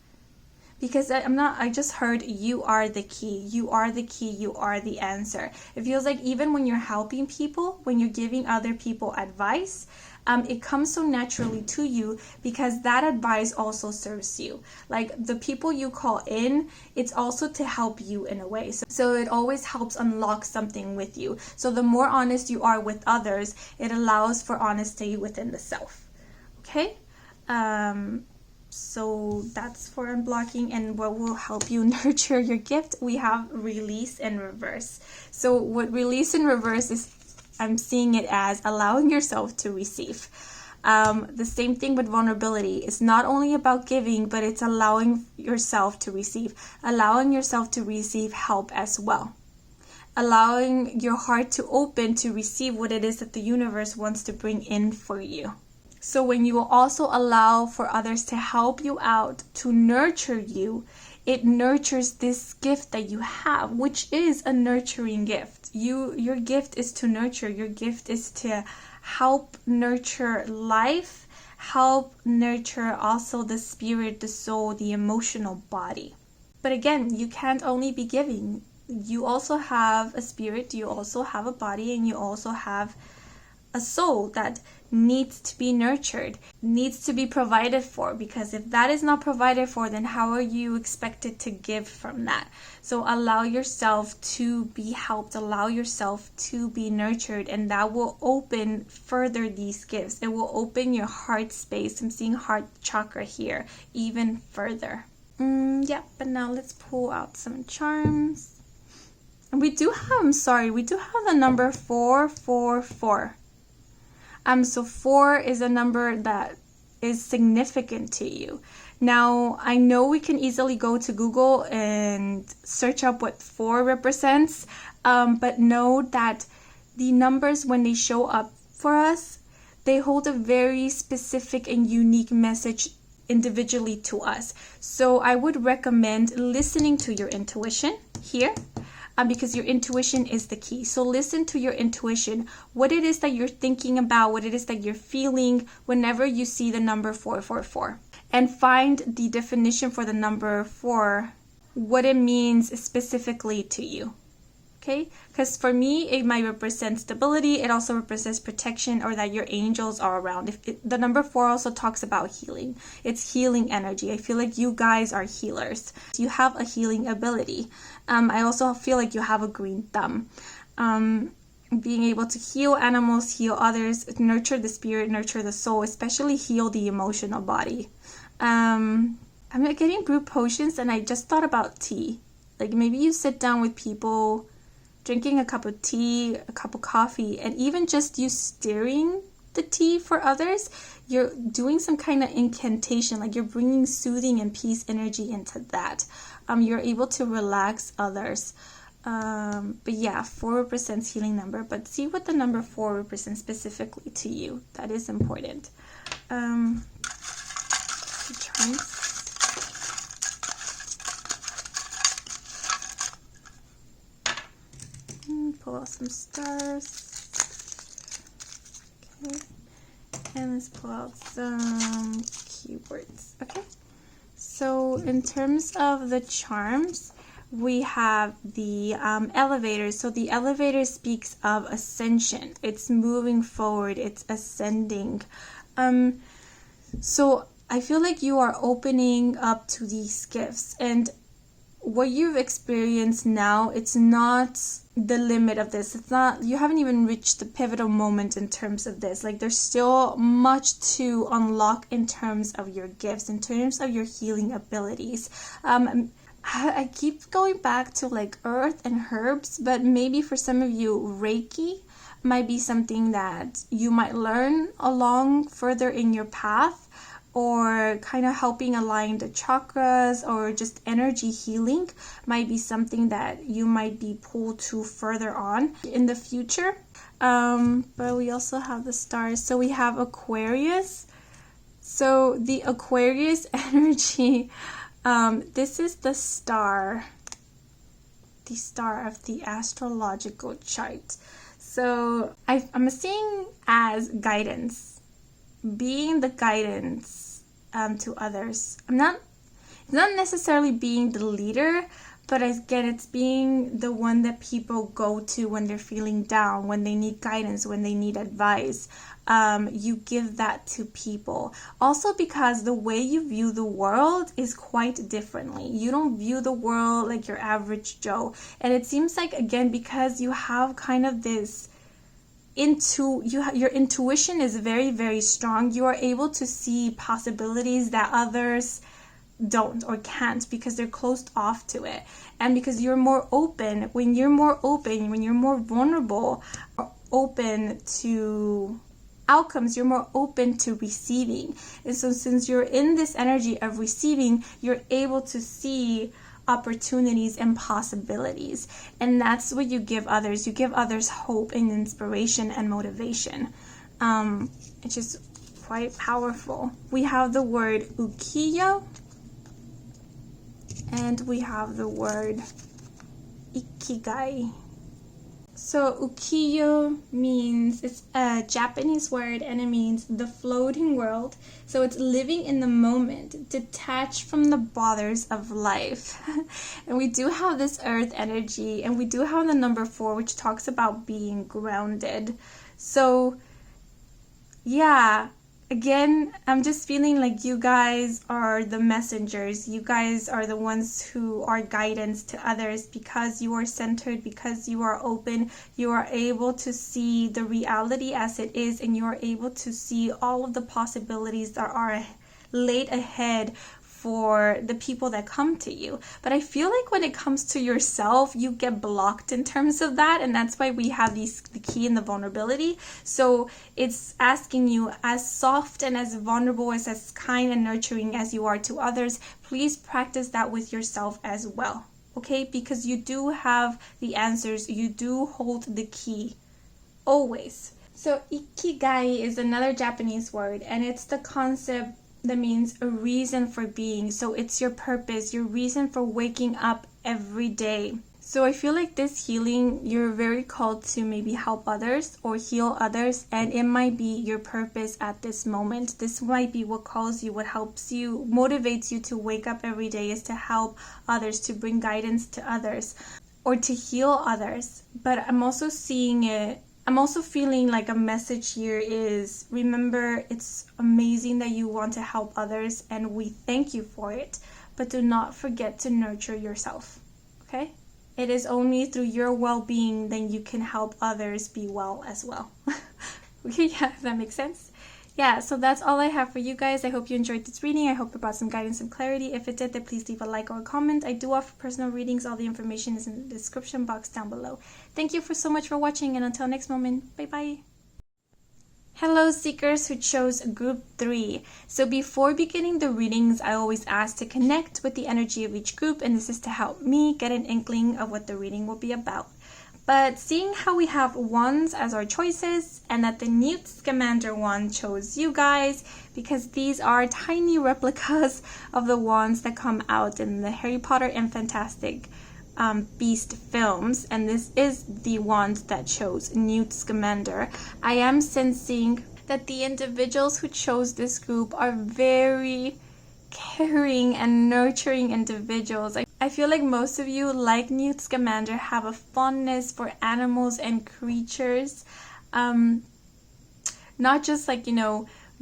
A: Because I just heard you are the key. You are the key. You are the answer. It feels like even when you're helping people, when you're giving other people advice, it comes so naturally to you because that advice also serves you. Like the people you call in, it's also to help you in a way. So it always helps unlock something with you. So the more honest you are with others, it allows for honesty within the self. Okay? So that's for unblocking and what will help you nurture your gift. We have release and reverse. So what release and reverse is, I'm seeing it as allowing yourself to receive. The same thing with vulnerability. It's not only about giving, but it's allowing yourself to receive. Allowing yourself to receive help as well. Allowing your heart to open to receive what it is that the universe wants to bring in for you. So when you also allow for others to help you out, to nurture you, it nurtures this gift that you have, which is a nurturing gift. Your gift is to nurture. Your gift is to help nurture life, help nurture also the spirit, the soul, the emotional body. But again, you can't only be giving. You also have a spirit, you also have a body, and you also have a soul that needs to be nurtured, needs to be provided for, because if that is not provided for, then how are you expected to give from that? So allow yourself to be helped, allow yourself to be nurtured, and that will open further these gifts. It will open your heart space. I'm seeing heart chakra here even further. But now let's pull out some charms. And we do have the number 444. So 4 is a number that is significant to you. Now, I know we can easily go to Google and search up what 4 represents, but know that the numbers, when they show up for us, they hold a very specific and unique message individually to us. So I would recommend listening to your intuition here. Because your intuition is the key. So listen to your intuition, what it is that you're thinking about, what it is that you're feeling whenever you see the number 444. And find the definition for the number 4, what it means specifically to you. Okay? Because for me, it might represent stability. It also represents protection, or that your angels are around. The number 4 also talks about healing. It's healing energy. I feel like you guys are healers. You have a healing ability. I also feel like you have a green thumb. Being able to heal animals, heal others, nurture the spirit, nurture the soul, especially heal the emotional body. I'm getting brew potions, and I just thought about tea. Like maybe you sit down with people drinking a cup of tea, a cup of coffee, and even just you stirring the tea for others, you're doing some kind of incantation, like you're bringing soothing and peace energy into that. You're able to relax others. But yeah, 4 represents healing number, but see what the number 4 represents specifically to you. That is important. Charms. Pull out some stars. Okay. And let's pull out some keywords. Okay. So in terms of the charms, we have the elevator. So the elevator speaks of ascension. It's moving forward. It's ascending. So I feel like you are opening up to these gifts, and what you've experienced now, it's not the limit of this. It's not, you haven't even reached the pivotal moment in terms of this. Like there's still much to unlock in terms of your gifts, in terms of your healing abilities. I keep going back to like earth and herbs, but maybe for some of you, Reiki might be something that you might learn along further in your path, or kind of helping align the chakras, or just energy healing might be something that you might be pulled to further on in the future. But we also have the stars. So we have Aquarius. So the Aquarius energy, this is the star of the astrological chart. So I'm seeing as guidance, being the guidance to others. It's not necessarily being the leader, but again, it's being the one that people go to when they're feeling down, when they need guidance, when they need advice. You give that to people. Also because the way you view the world is quite differently. You don't view the world like your average Joe. And it seems like, again, because you have kind of this your intuition is very, very strong. You are able to see possibilities that others don't or can't, because they're closed off to it. And because you're more open, when you're more vulnerable, open to outcomes, you're more open to receiving. And so since you're in this energy of receiving, you're able to see opportunities and possibilities, and that's what you give others. You give others hope and inspiration and motivation. It's just quite powerful. We have the word ukiyo, and we have the word ikigai. So ukiyo means, it's a Japanese word, and it means the floating world. So it's living in the moment, detached from the bothers of life. And we do have this earth energy, and we do have the number 4, which talks about being grounded. So yeah, again, I'm just feeling like you guys are the messengers. You guys are the ones who are guidance to others, because you are centered, because you are open. You are able to see the reality as it is, and you are able to see all of the possibilities that are laid ahead for the people that come to you. But I feel like when it comes to yourself, you get blocked in terms of that, and that's why we have the key and the vulnerability. So it's asking you, as soft and as vulnerable, as kind and nurturing as you are to others, please practice that with yourself as well, okay? Because you do have the answers, you do hold the key, always. So ikigai is another Japanese word, and it's the concept that means a reason for being. So it's your purpose, your reason for waking up every day. So I feel like this healing, you're very called to maybe help others or heal others, and it might be your purpose at this moment. This might be what calls you, what helps you, motivates you to wake up every day, is to help others, to bring guidance to others, or to heal others. But I'm also feeling like a message here is, remember, it's amazing that you want to help others, and we thank you for it, but do not forget to nurture yourself, okay? It is only through your well-being that you can help others be well as well. Okay, yeah, if that makes sense. yeah, so that's all I have for you guys. I hope you enjoyed this reading. I hope it brought some guidance and clarity. If it did, then please leave a like or a comment. I do offer personal readings. All the information is in the description box down below. Thank you so much for watching, and until next moment, bye-bye. Hello seekers who chose group 3. So before beginning the readings, I always ask to connect with the energy of each group, and this is to help me get an inkling of what the reading will be about. But seeing how we have wands as our choices, and that the Newt Scamander wand chose you guys, because these are tiny replicas of the wands that come out in the Harry Potter and Fantastic Beast films, and this is the wand that chose Newt Scamander. I am sensing that the individuals who chose this group are very caring and nurturing individuals. I feel like most of you, like Newt Scamander, have a fondness for animals and creatures. Not just like,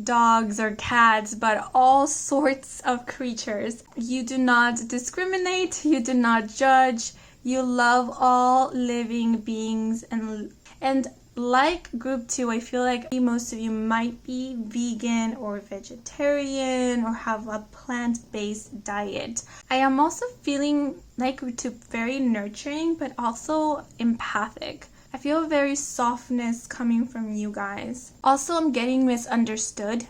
A: dogs or cats, but all sorts of creatures. You do not discriminate, you do not judge, you love all living beings, and like group 2, I feel like most of you might be vegan or vegetarian or have a plant-based diet. I am also feeling like group 2 very nurturing, but also empathic. I feel a very softness coming from you guys. Also, I'm getting misunderstood.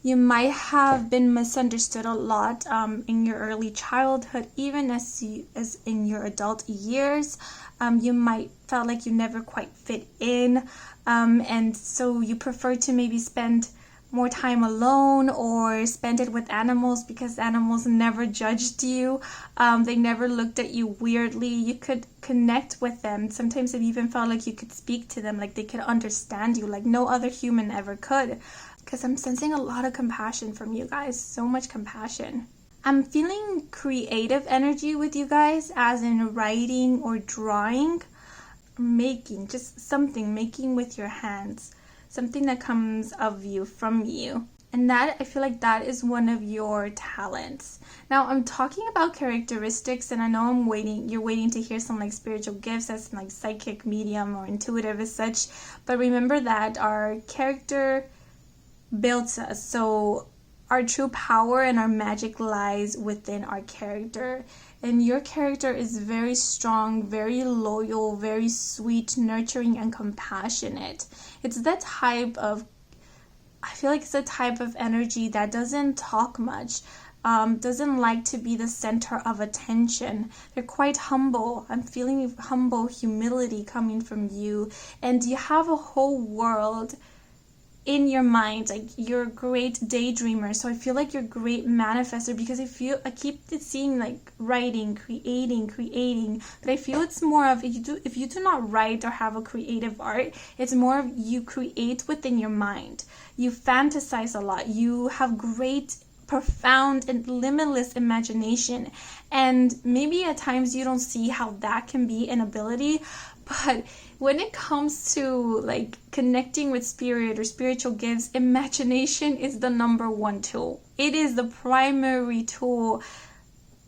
A: You might have been misunderstood a lot in your early childhood, even as in your adult years. You might felt like you never quite fit in, and so you prefer to maybe spend more time alone or spend it with animals because animals never judged you. They never looked at you weirdly. You could connect with them. Sometimes it even felt like you could speak to them, like they could understand you, like no other human ever could. Because I'm sensing a lot of compassion from you guys, so much compassion. I'm feeling creative energy with you guys, as in writing or drawing, making, just something, making with your hands. Something that comes of you, from you. And that, I feel like that is one of your talents. Now, I'm talking about characteristics, and I know you're waiting to hear some like spiritual gifts as like psychic, medium, or intuitive as such. But remember that our character builds us. So our true power and our magic lies within our character. And your character is very strong, very loyal, very sweet, nurturing, and compassionate. It's that type of, I feel like it's a type of energy that doesn't talk much, doesn't like to be the center of attention. They're quite humble. I'm feeling humble humility coming from you. And you have a whole world in your mind. Like, you're a great daydreamer, so I feel like you're a great manifester, because I keep seeing like writing, creating, but I feel it's more of, if you do not write or have a creative art, it's more of you create within your mind. You fantasize a lot. You have great, profound, and limitless imagination, and maybe at times you don't see how that can be an ability, but when it comes to like connecting with spirit or spiritual gifts, imagination is the #1 tool. It is the primary tool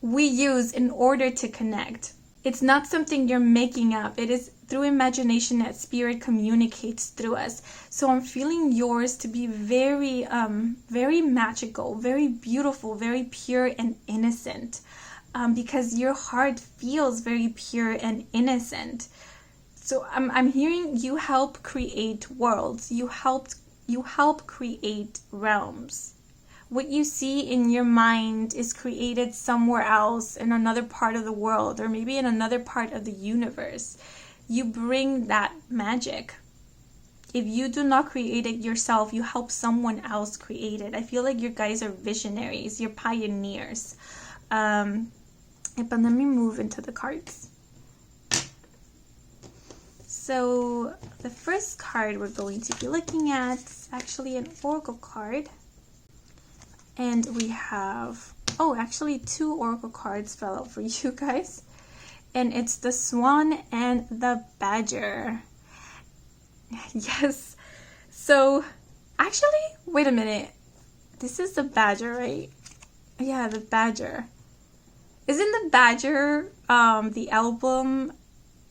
A: we use in order to connect. It's not something you're making up. It is through imagination that spirit communicates through us. So I'm feeling yours to be very, very magical, very beautiful, very pure and innocent, because your heart feels very pure and innocent. So I'm hearing you help create worlds. You help create realms. What you see in your mind is created somewhere else, in another part of the world, or maybe in another part of the universe. You bring that magic. If you do not create it yourself, you help someone else create it. I feel like you guys are visionaries. You're pioneers. But let me move into the cards. So the first card we're going to be looking at is actually an oracle card. And we have, actually 2 oracle cards fell out for you guys. And it's the Swan and the Badger. Yes. So, actually, wait a minute. This is the Badger, right? Yeah, the Badger. Isn't the Badger the album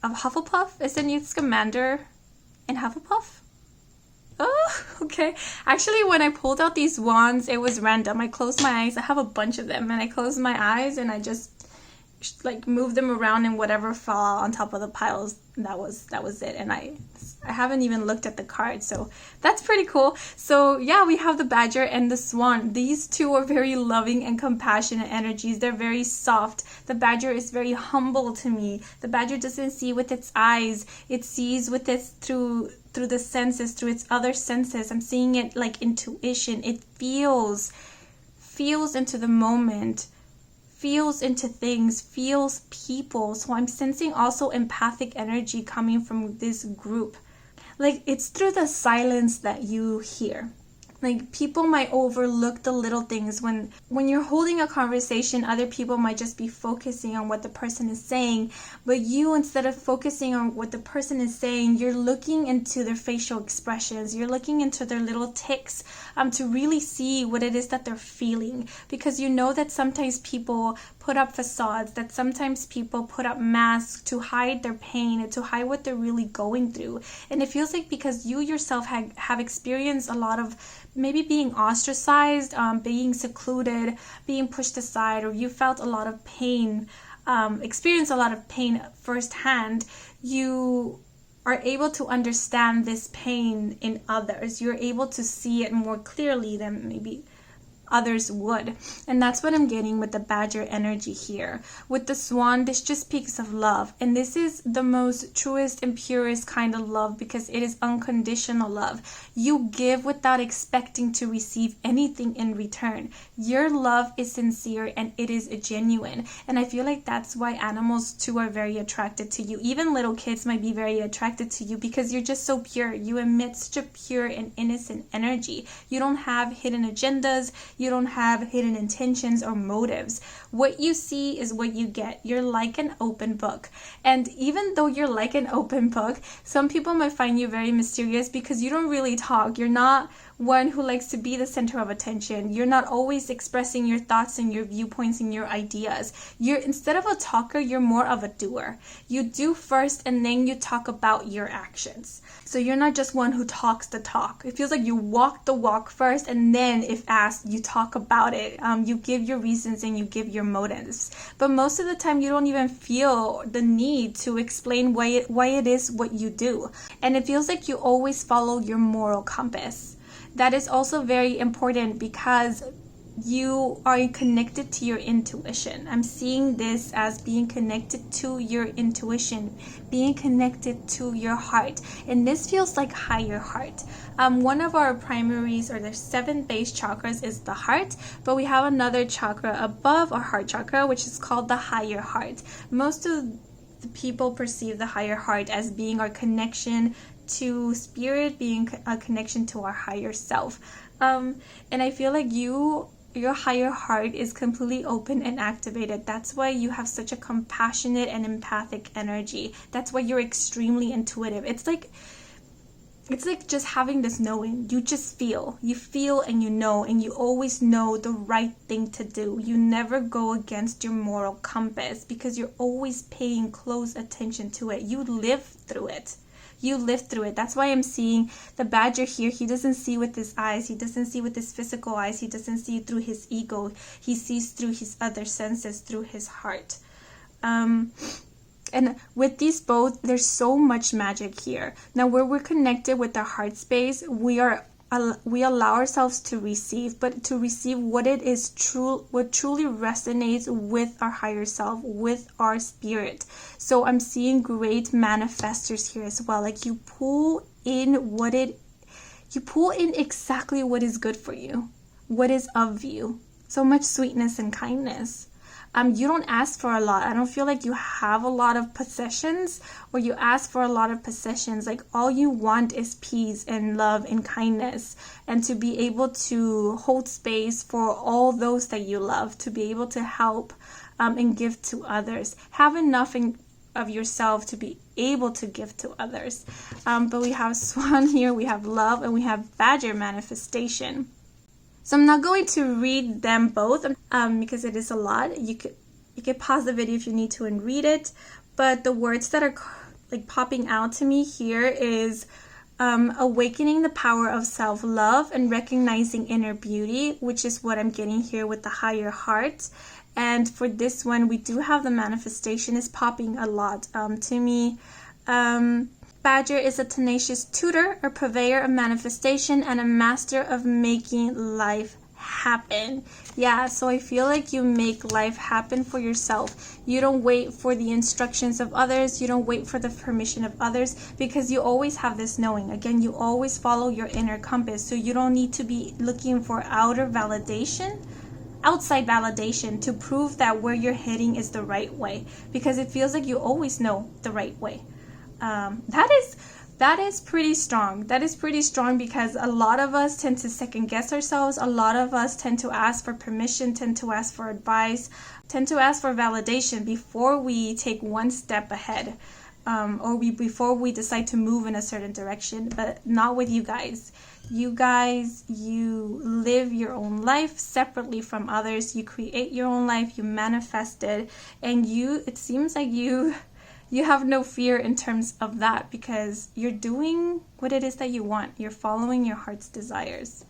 A: of Hufflepuff? Isn't Newt Scamander in Hufflepuff? oh, okay. Actually, when I pulled out these wands, it was random. I closed my eyes. I have a bunch of them, and I closed my eyes and I just like moved them around, and whatever fell on top of the piles, that was it. And I haven't even looked at the card, so that's pretty cool. So yeah, we have the badger and the swan. These two are very loving and compassionate energies. They're very soft. The badger is very humble to me. The badger doesn't see with its eyes, it sees with its through the senses, through its other senses. I'm seeing it like intuition. It feels into the moment, feels into things, feels people. So I'm sensing also empathic energy coming from this group. Like, it's through the silence that you hear. Like, people might overlook the little things. When you're holding a conversation, other people might just be focusing on what the person is saying. But you, instead of focusing on what the person is saying, you're looking into their facial expressions. You're looking into their little tics to really see what it is that they're feeling. Because you know that sometimes people put up facades, that sometimes people put up masks to hide their pain and to hide what they're really going through. And it feels like because you yourself have experienced a lot of maybe being ostracized, being secluded, being pushed aside, or you felt a lot of pain, experienced a lot of pain firsthand, you are able to understand this pain in others. You're able to see it more clearly than maybe others would. And that's what I'm getting with the badger energy here. With the swan, this just speaks of love, and this is the most truest and purest kind of love, because it is unconditional love. You give without expecting to receive anything in return. Your love is sincere and it is genuine, and I feel like that's why animals too are very attracted to you. Even little kids might be very attracted to you because you're just so pure. You emit such a pure and innocent energy. You don't have hidden agendas. You don't have hidden intentions or motives. What you see is what you get. You're like an open book. And even though you're like an open book, some people might find you very mysterious because you don't really talk. You're not one who likes to be the center of attention. You're not always expressing your thoughts and your viewpoints and your ideas. You're, instead of a talker, you're more of a doer. You do first and then you talk about your actions. So you're not just one who talks the talk. It feels like you walk the walk first, and then if asked, you talk about it. You give your reasons and you give your motives. But most of the time, you don't even feel the need to explain why it is what you do. And it feels like you always follow your moral compass. That is also very important because you are connected to your intuition. I'm seeing this as being connected to your intuition, being connected to your heart. And this feels like higher heart. One of our primaries, or the 7 base chakras, is the heart, but we have another chakra above our heart chakra, which is called the higher heart. Most of the people perceive the higher heart as being our connection to spirit, being a connection to our higher self. And I feel like your higher heart is completely open and activated. That's why you have such a compassionate and empathic energy. That's why you're extremely intuitive. It's like just having this knowing. You just feel. You feel and you know, and you always know the right thing to do. You never go against your moral compass because you're always paying close attention to it. You live through it. You live through it. That's why I'm seeing the badger here. He doesn't see with his eyes. He doesn't see with his physical eyes. He doesn't see through his ego. He sees through his other senses, through his heart. And with these both, there's so much magic here. Now, where we're connected with the heart space, we allow ourselves to receive, but to receive what it is what truly resonates with our higher self, with our spirit. So I'm seeing great manifestors here as well. Like you pull in exactly what is good for you, what is of you. So much sweetness and kindness. You don't ask for a lot. I don't feel like you have a lot of possessions, or you ask for a lot of possessions. Like all you want is peace and love and kindness, and to be able to hold space for all those that you love, to be able to help and give to others. Have enough of yourself to be able to give to others. But we have swan here, we have love, and we have badger manifestation. So I'm not going to read them both because it is a lot. You could pause the video if you need to and read it. But the words that are like popping out to me here is awakening the power of self-love and recognizing inner beauty, which is what I'm getting here with the higher heart. And for this one, we do have the manifestation is popping a lot to me. Badger is a tenacious tutor, a purveyor of manifestation, and a master of making life happen. Yeah, so I feel like you make life happen for yourself. You don't wait for the instructions of others. You don't wait for the permission of others, because you always have this knowing. Again, you always follow your inner compass, so you don't need to be looking for outside validation to prove that where you're heading is the right way, because it feels like you always know the right way. That is pretty strong. That is pretty strong, because a lot of us tend to second guess ourselves. A lot of us tend to ask for permission, tend to ask for advice, tend to ask for validation before we take one step ahead, before we decide to move in a certain direction. But not with you guys. You guys, you live your own life separately from others. You create your own life, you manifest it, and it seems like you have no fear in terms of that, because you're doing what it is that you want. You're following your heart's desires.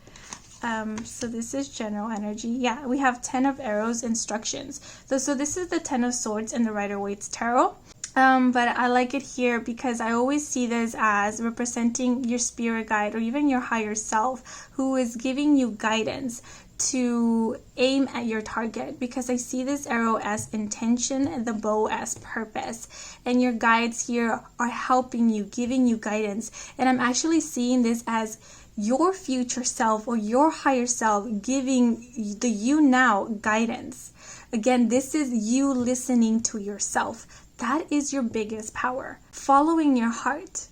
A: So this is general energy. Yeah, we have 10 of Arrows instructions. So this is the 10 of Swords in the Rider-Waite's Tarot. But I like it here because I always see this as representing your spirit guide or even your higher self, who is giving you guidance to aim at your target, because I see this arrow as intention and the bow as purpose, and your guides here are helping you, giving you guidance. And I'm actually seeing this as your future self or your higher self giving the you now guidance. Again, this is you listening to yourself. That is your biggest power, following your heart.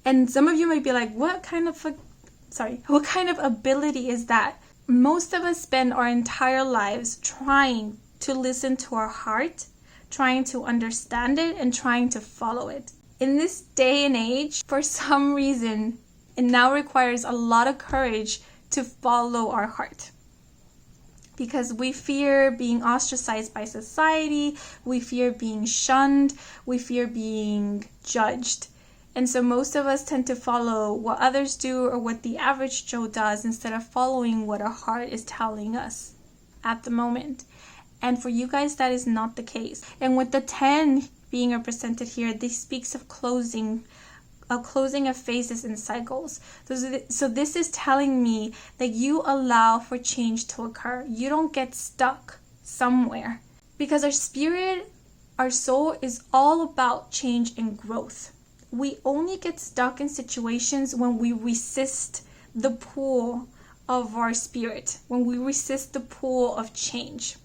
A: And some of you might be like, what kind of ability is that? Most of us spend our entire lives trying to listen to our heart, trying to understand it, and trying to follow it. In this day and age, for some reason, it now requires a lot of courage to follow our heart, because we fear being ostracized by society, we fear being shunned, we fear being judged. And so most of us tend to follow what others do or what the average Joe does, instead of following what our heart is telling us at the moment. And for you guys, that is not the case. And with the 10 being represented here, this speaks of closing of phases and cycles. So this is telling me that you allow for change to occur. You don't get stuck somewhere, because our spirit, our soul is all about change and growth. We only get stuck in situations when we resist the pull of our spirit, when we resist the pull of change.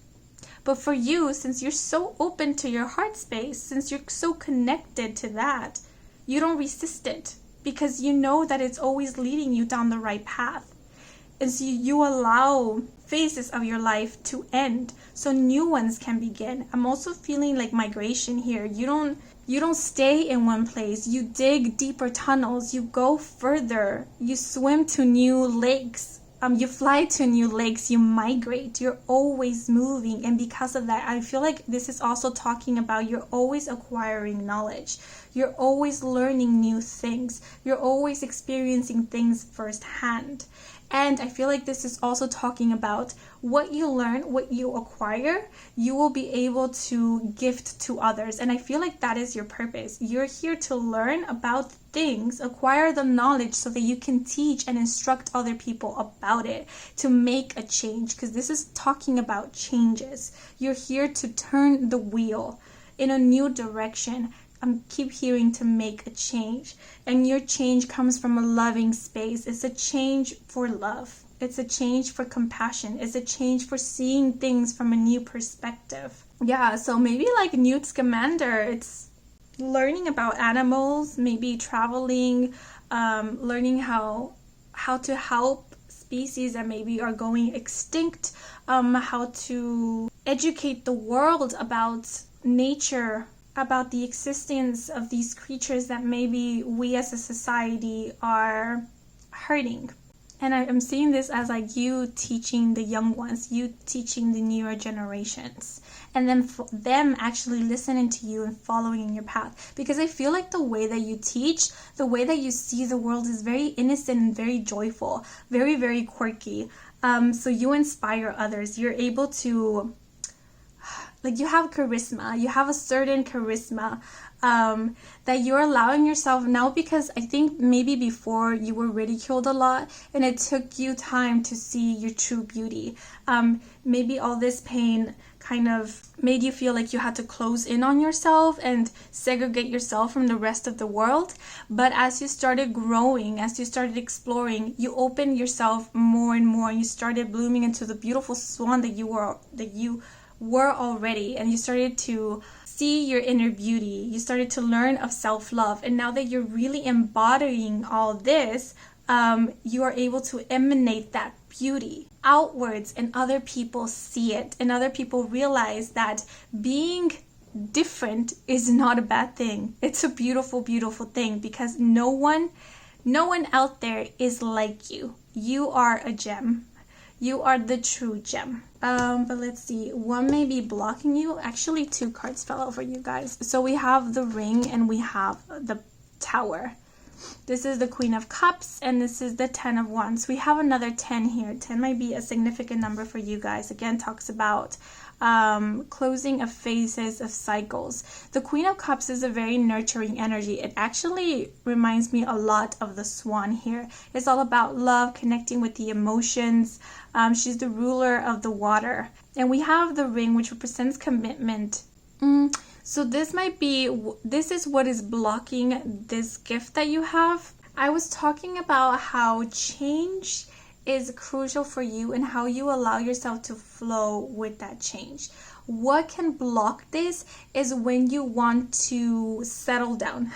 A: But for you, since you're so open to your heart space, since you're so connected to that, you don't resist it, because you know that it's always leading you down the right path. And so you allow phases of your life to end so new ones can begin. I'm also feeling like migration here. You don't stay in one place. You dig deeper tunnels. You go further. You swim to new lakes. You fly to new lakes. You migrate. You're always moving. And because of that, I feel like this is also talking about you're always acquiring knowledge. You're always learning new things. You're always experiencing things firsthand. And I feel like this is also talking about what you learn, what you acquire, you will be able to gift to others. And I feel like that is your purpose. You're here to learn about things, acquire the knowledge so that you can teach and instruct other people about it, to make a change, because this is talking about changes. You're here to turn the wheel in a new direction. Keep hearing to make a change, and your change comes from a loving space. It's a change for love. It's a change for compassion. It's a change for seeing things from a new perspective. Yeah, so maybe like Newt Scamander, it's learning about animals, maybe traveling, learning how to help species that maybe are going extinct, how to educate the world about nature, about the existence of these creatures that maybe we as a society are hurting. And I'm seeing this as like you teaching the young ones, you teaching the newer generations, and then them actually listening to you and following in your path. Because I feel like the way that you teach, the way that you see the world is very innocent and very joyful, very, very quirky. So you inspire others. You're able to, like, you have charisma. You have a certain charisma that you're allowing yourself now, because I think maybe before you were ridiculed a lot and it took you time to see your true beauty. Maybe all this pain kind of made you feel like you had to close in on yourself and segregate yourself from the rest of the world. But as you started growing, as you started exploring, you opened yourself more and more, and you started blooming into the beautiful swan that you were already, and you started to see your inner beauty. You started to learn of self-love, and now that you're really embodying all this, you are able to emanate that beauty outwards, and other people see it, and other people realize that being different is not a bad thing. It's a beautiful, beautiful thing, because no one out there is like you. You are a gem. You are the true gem. But let's see. One may be blocking you. Actually, 2 cards fell over, you guys. So we have the Ring and we have the Tower. This is the Queen of Cups and this is the 10 of Wands. We have another 10 here. 10 might be a significant number for you guys. Again, talks about closing of phases of cycles. The Queen of Cups is a very nurturing energy. It actually reminds me a lot of the Swan here. It's all about love, connecting with the emotions. She's the ruler of the water. And we have the Ring, which represents commitment. So this is what is blocking this gift that you have. I was talking about how change is crucial for you and how you allow yourself to flow with that change. What can block this is when you want to settle down.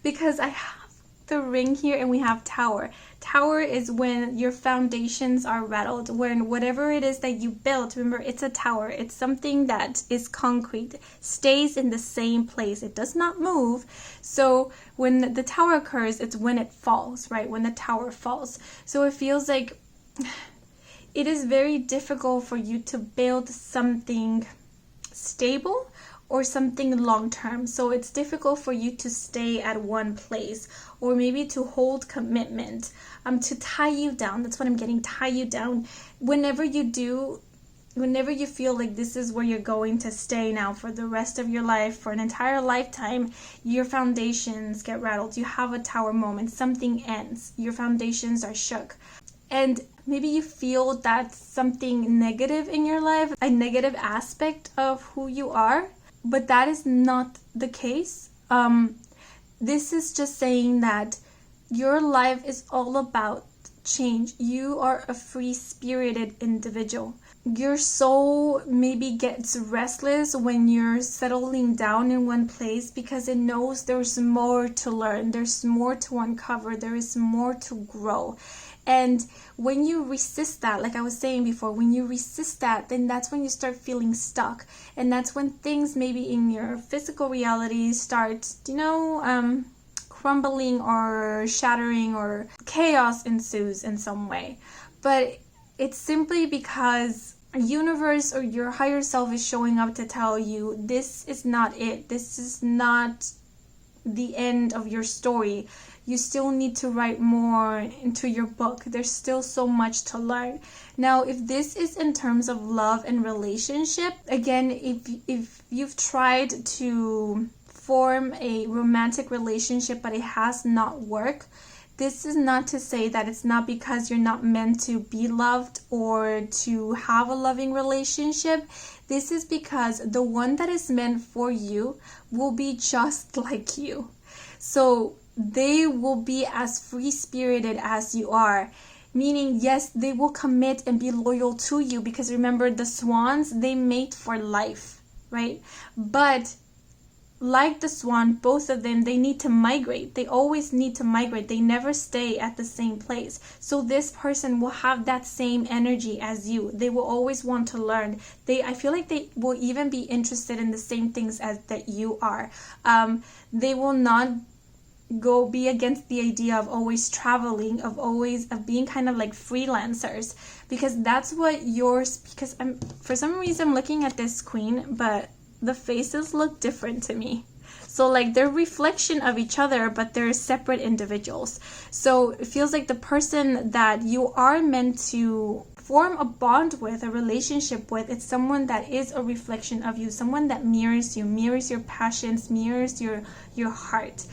A: Because I have the Ring here and we have Tower. Tower is when your foundations are rattled, when whatever it is that you built, remember, it's a tower. It's something that is concrete, stays in the same place. It does not move. So when the tower occurs, it's when it falls, right? When the tower falls. So it feels like it is very difficult for you to build something stable or something long-term. So it's difficult for you to stay at one place, or maybe to hold commitment, to tie you down. That's what I'm getting, tie you down. Whenever you feel like this is where you're going to stay now for the rest of your life, for an entire lifetime, your foundations get rattled. You have a tower moment, something ends, your foundations are shook. And maybe you feel that's something negative in your life, a negative aspect of who you are. But that is not the case. This is just saying that your life is all about change. You are a free-spirited individual. Your soul maybe gets restless when you're settling down in one place because it knows there's more to learn, there's more to uncover, there is more to grow. And when you resist that, like I was saying before, when you resist that, then that's when you start feeling stuck. And that's when things maybe in your physical reality start, crumbling or shattering, or chaos ensues in some way. But it's simply because a universe or your higher self is showing up to tell you this is not it. This is not the end of your story. You still need to write more into your book. There's still so much to learn. Now, if this is in terms of love and relationship, again, if you've tried to form a romantic relationship but it has not worked, this is not to say that it's not because you're not meant to be loved or to have a loving relationship. This is because the one that is meant for you will be just like you. So they will be as free-spirited as you are. Meaning, yes, they will commit and be loyal to you, because remember, the swans, they mate for life, right? But like the swan, both of them, they need to migrate. They always need to migrate. They never stay at the same place. So this person will have that same energy as you. They will always want to learn. I feel like they will even be interested in the same things as that you are. They will not go be against the idea of always traveling, of being kind of like freelancers, because that's what yours, because I'm, for some reason, looking at this queen, but the faces look different to me. So like they're reflection of each other, but they're separate individuals. So it feels like the person that you are meant to form a bond with, a relationship with, it's someone that is a reflection of you, someone that mirrors you, mirrors your passions, mirrors your heart.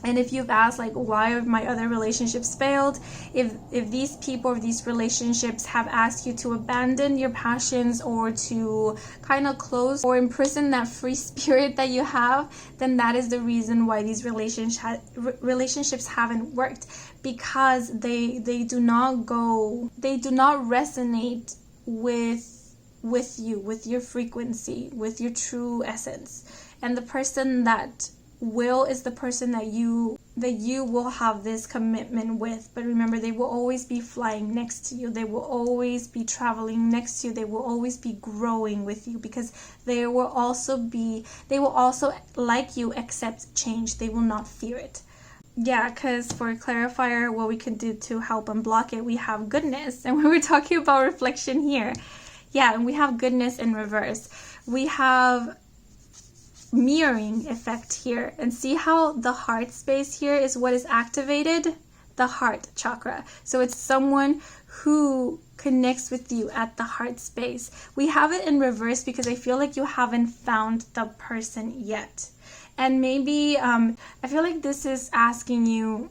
A: And if you've asked like, why have my other relationships failed, if these people or these relationships have asked you to abandon your passions or to kind of close or imprison that free spirit that you have, then that is the reason why these relationships haven't worked, because they do not resonate with you, with your frequency, with your true essence. And the person that will is the person that you will have this commitment with. But remember, they will always be flying next to you, they will always be traveling next to you, they will always be growing with you, because they will also like you accept change, they will not fear it. Yeah, because for a clarifier, what we can do to help unblock it, we have goodness, and we were talking about reflection here. Yeah, and we have goodness in reverse. We have mirroring effect here, and see how the heart space here is what is activated, the heart chakra. So it's someone who connects with you at the heart space. We have it in reverse because I feel like you haven't found the person yet, and maybe I feel like this is asking you,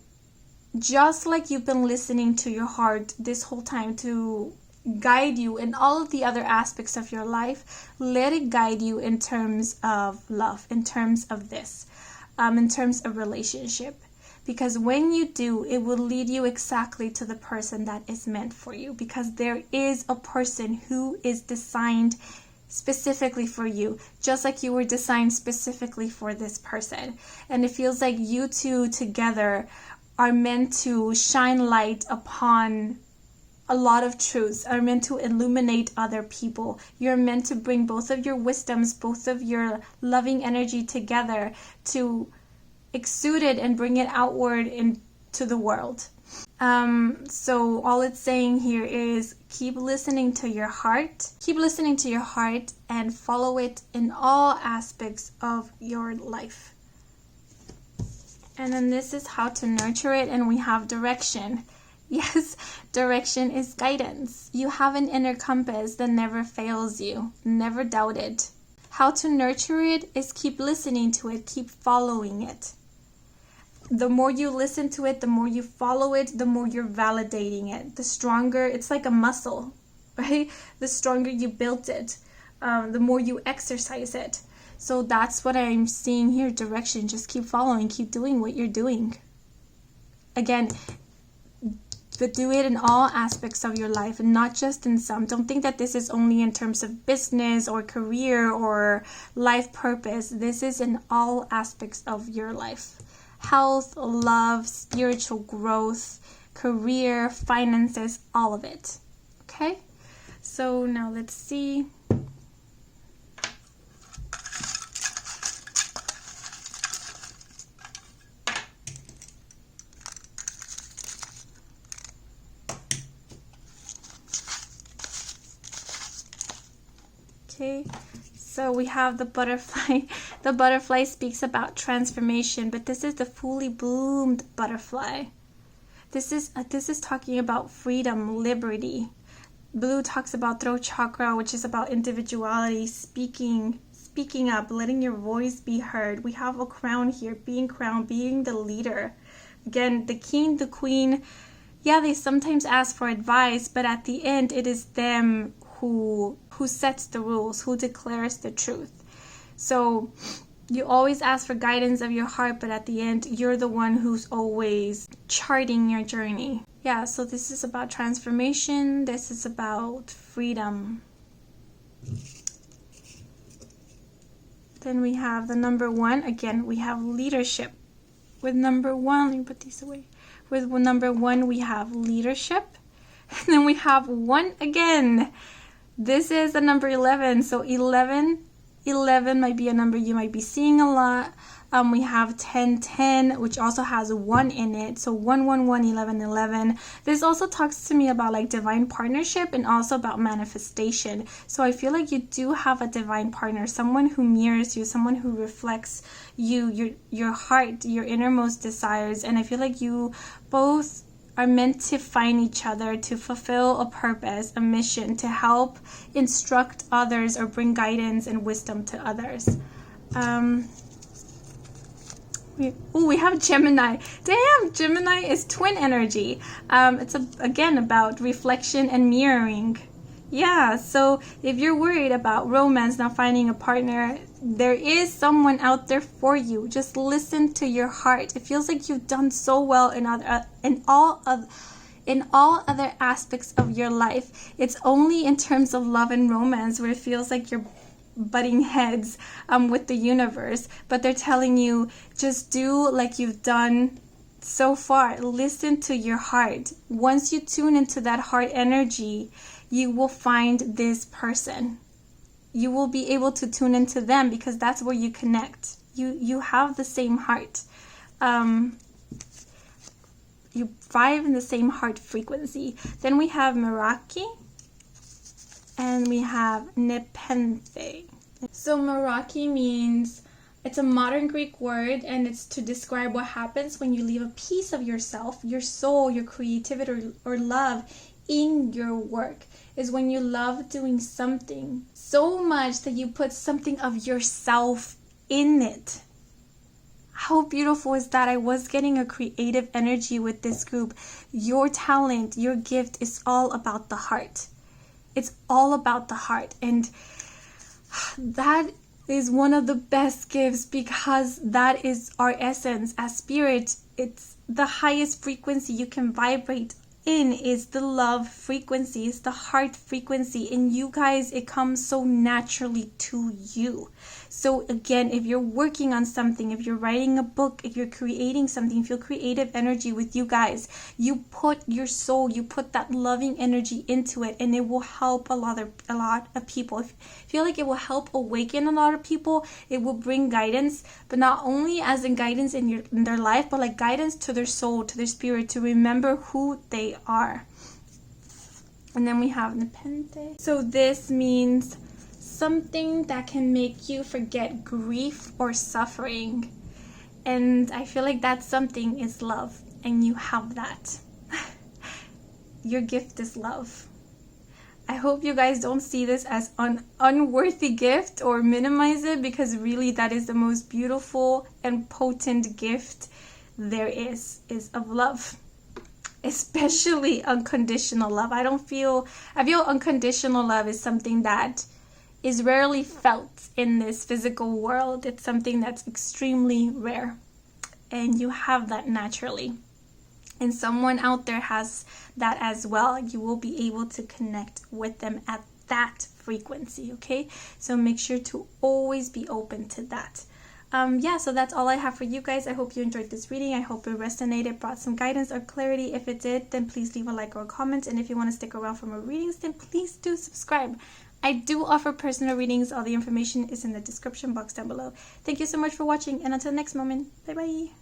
A: just like you've been listening to your heart this whole time to guide you in all of the other aspects of your life, let it guide you in terms of love, in terms of this, in terms of relationship. Because when you do, it will lead you exactly to the person that is meant for you, because there is a person who is designed specifically for you, just like you were designed specifically for this person. And it feels like you two together are meant to shine light upon a lot of truths, are meant to illuminate other people. You're meant to bring both of your wisdoms, both of your loving energy together to exude it and bring it outward into the world. So all it's saying here is keep listening to your heart. Keep listening to your heart and follow it in all aspects of your life. And then this is how to nurture it, and we have direction. Yes, direction is guidance. You have an inner compass that never fails you. Never doubt it. How to nurture it is keep listening to it, keep following it. The more you listen to it, the more you follow it, the more you're validating it. The stronger, it's like a muscle, right? The stronger you build it, the more you exercise it. So that's what I'm seeing here, direction. Just keep following, keep doing what you're doing. Again, but do it in all aspects of your life and not just in some. Don't think that this is only in terms of business or career or life purpose. This is in all aspects of your life. Health, love, spiritual growth, career, finances, all of it. Okay? So now let's see. Okay, so we have the butterfly. The butterfly speaks about transformation, but this is the fully bloomed butterfly. This is talking about freedom, liberty. Blue talks about throat chakra, which is about individuality, speaking up, letting your voice be heard. We have a crown here, being crowned, being the leader. Again, the king, the queen, yeah, they sometimes ask for advice, but at the end, it is them who sets the rules, who declares the truth. So you always ask for guidance of your heart, but at the end, you're the one who's always charting your journey. Yeah, so this is about transformation. This is about freedom. Then we have the number 1. Again, we have leadership. With number 1, let me put these away. With number 1, we have leadership. And then we have 1 again. This is the number 11. So 11 11 might be a number you might be seeing a lot. We have 1010, which also has 1 in it. So 111, 1111. This also talks to me about like divine partnership and also about manifestation. So I feel like you do have a divine partner, someone who mirrors you, someone who reflects you, your heart, your innermost desires. And I feel like you both are meant to find each other to fulfill a purpose, a mission, to help instruct others or bring guidance and wisdom to others. We have Gemini. Damn, Gemini is twin energy. It's again about reflection and mirroring. Yeah, so if you're worried about romance, not finding a partner, there is someone out there for you. Just listen to your heart. It feels like you've done so well in all other aspects of your life. It's only in terms of love and romance where it feels like you're butting heads with the universe. But they're telling you, just do like you've done so far. Listen to your heart. Once you tune into that heart energy, you will find this person. You will be able to tune into them because that's where you connect. You have the same heart. You vibe in the same heart frequency. Then we have Meraki and we have Nepenthe. So Meraki means, it's a modern Greek word, and it's to describe what happens when you leave a piece of yourself, your soul, your creativity or love in your work. Is when you love doing something so much that you put something of yourself in it. How beautiful is that? I was getting a creative energy with this group. Your talent, your gift is all about the heart. It's all about the heart. And that is one of the best gifts because that is our essence as spirit. It's the highest frequency you can vibrate in is the love frequency, is the heart frequency. And you guys, it comes so naturally to you. So again, if you're working on something, if you're writing a book, if you're creating something, feel creative energy with you guys. You put your soul, you put that loving energy into it, and it will help a lot of people. I feel like it will help awaken a lot of people. It will bring guidance, but not only as in guidance in their life, but like guidance to their soul, to their spirit, to remember who they are. And then we have Nepenthe. So this means something that can make you forget grief or suffering. And I feel like that something is love, and you have that. Your gift is love. I hope you guys don't see this as an unworthy gift or minimize it, because really that is the most beautiful and potent gift there is of love. Especially unconditional love. I feel unconditional love is something that is rarely felt in this physical world. It's something that's extremely rare, and you have that naturally. And someone out there has that as well. You will be able to connect with them at that frequency, okay? So make sure to always be open to that. So that's all I have for you guys. I hope you enjoyed this reading. I hope it resonated, brought some guidance or clarity. If it did, then please leave a like or a comment. And if you want to stick around for more readings, then please do subscribe. I do offer personal readings. All the information is in the description box down below. Thank you so much for watching, and until next moment, bye bye.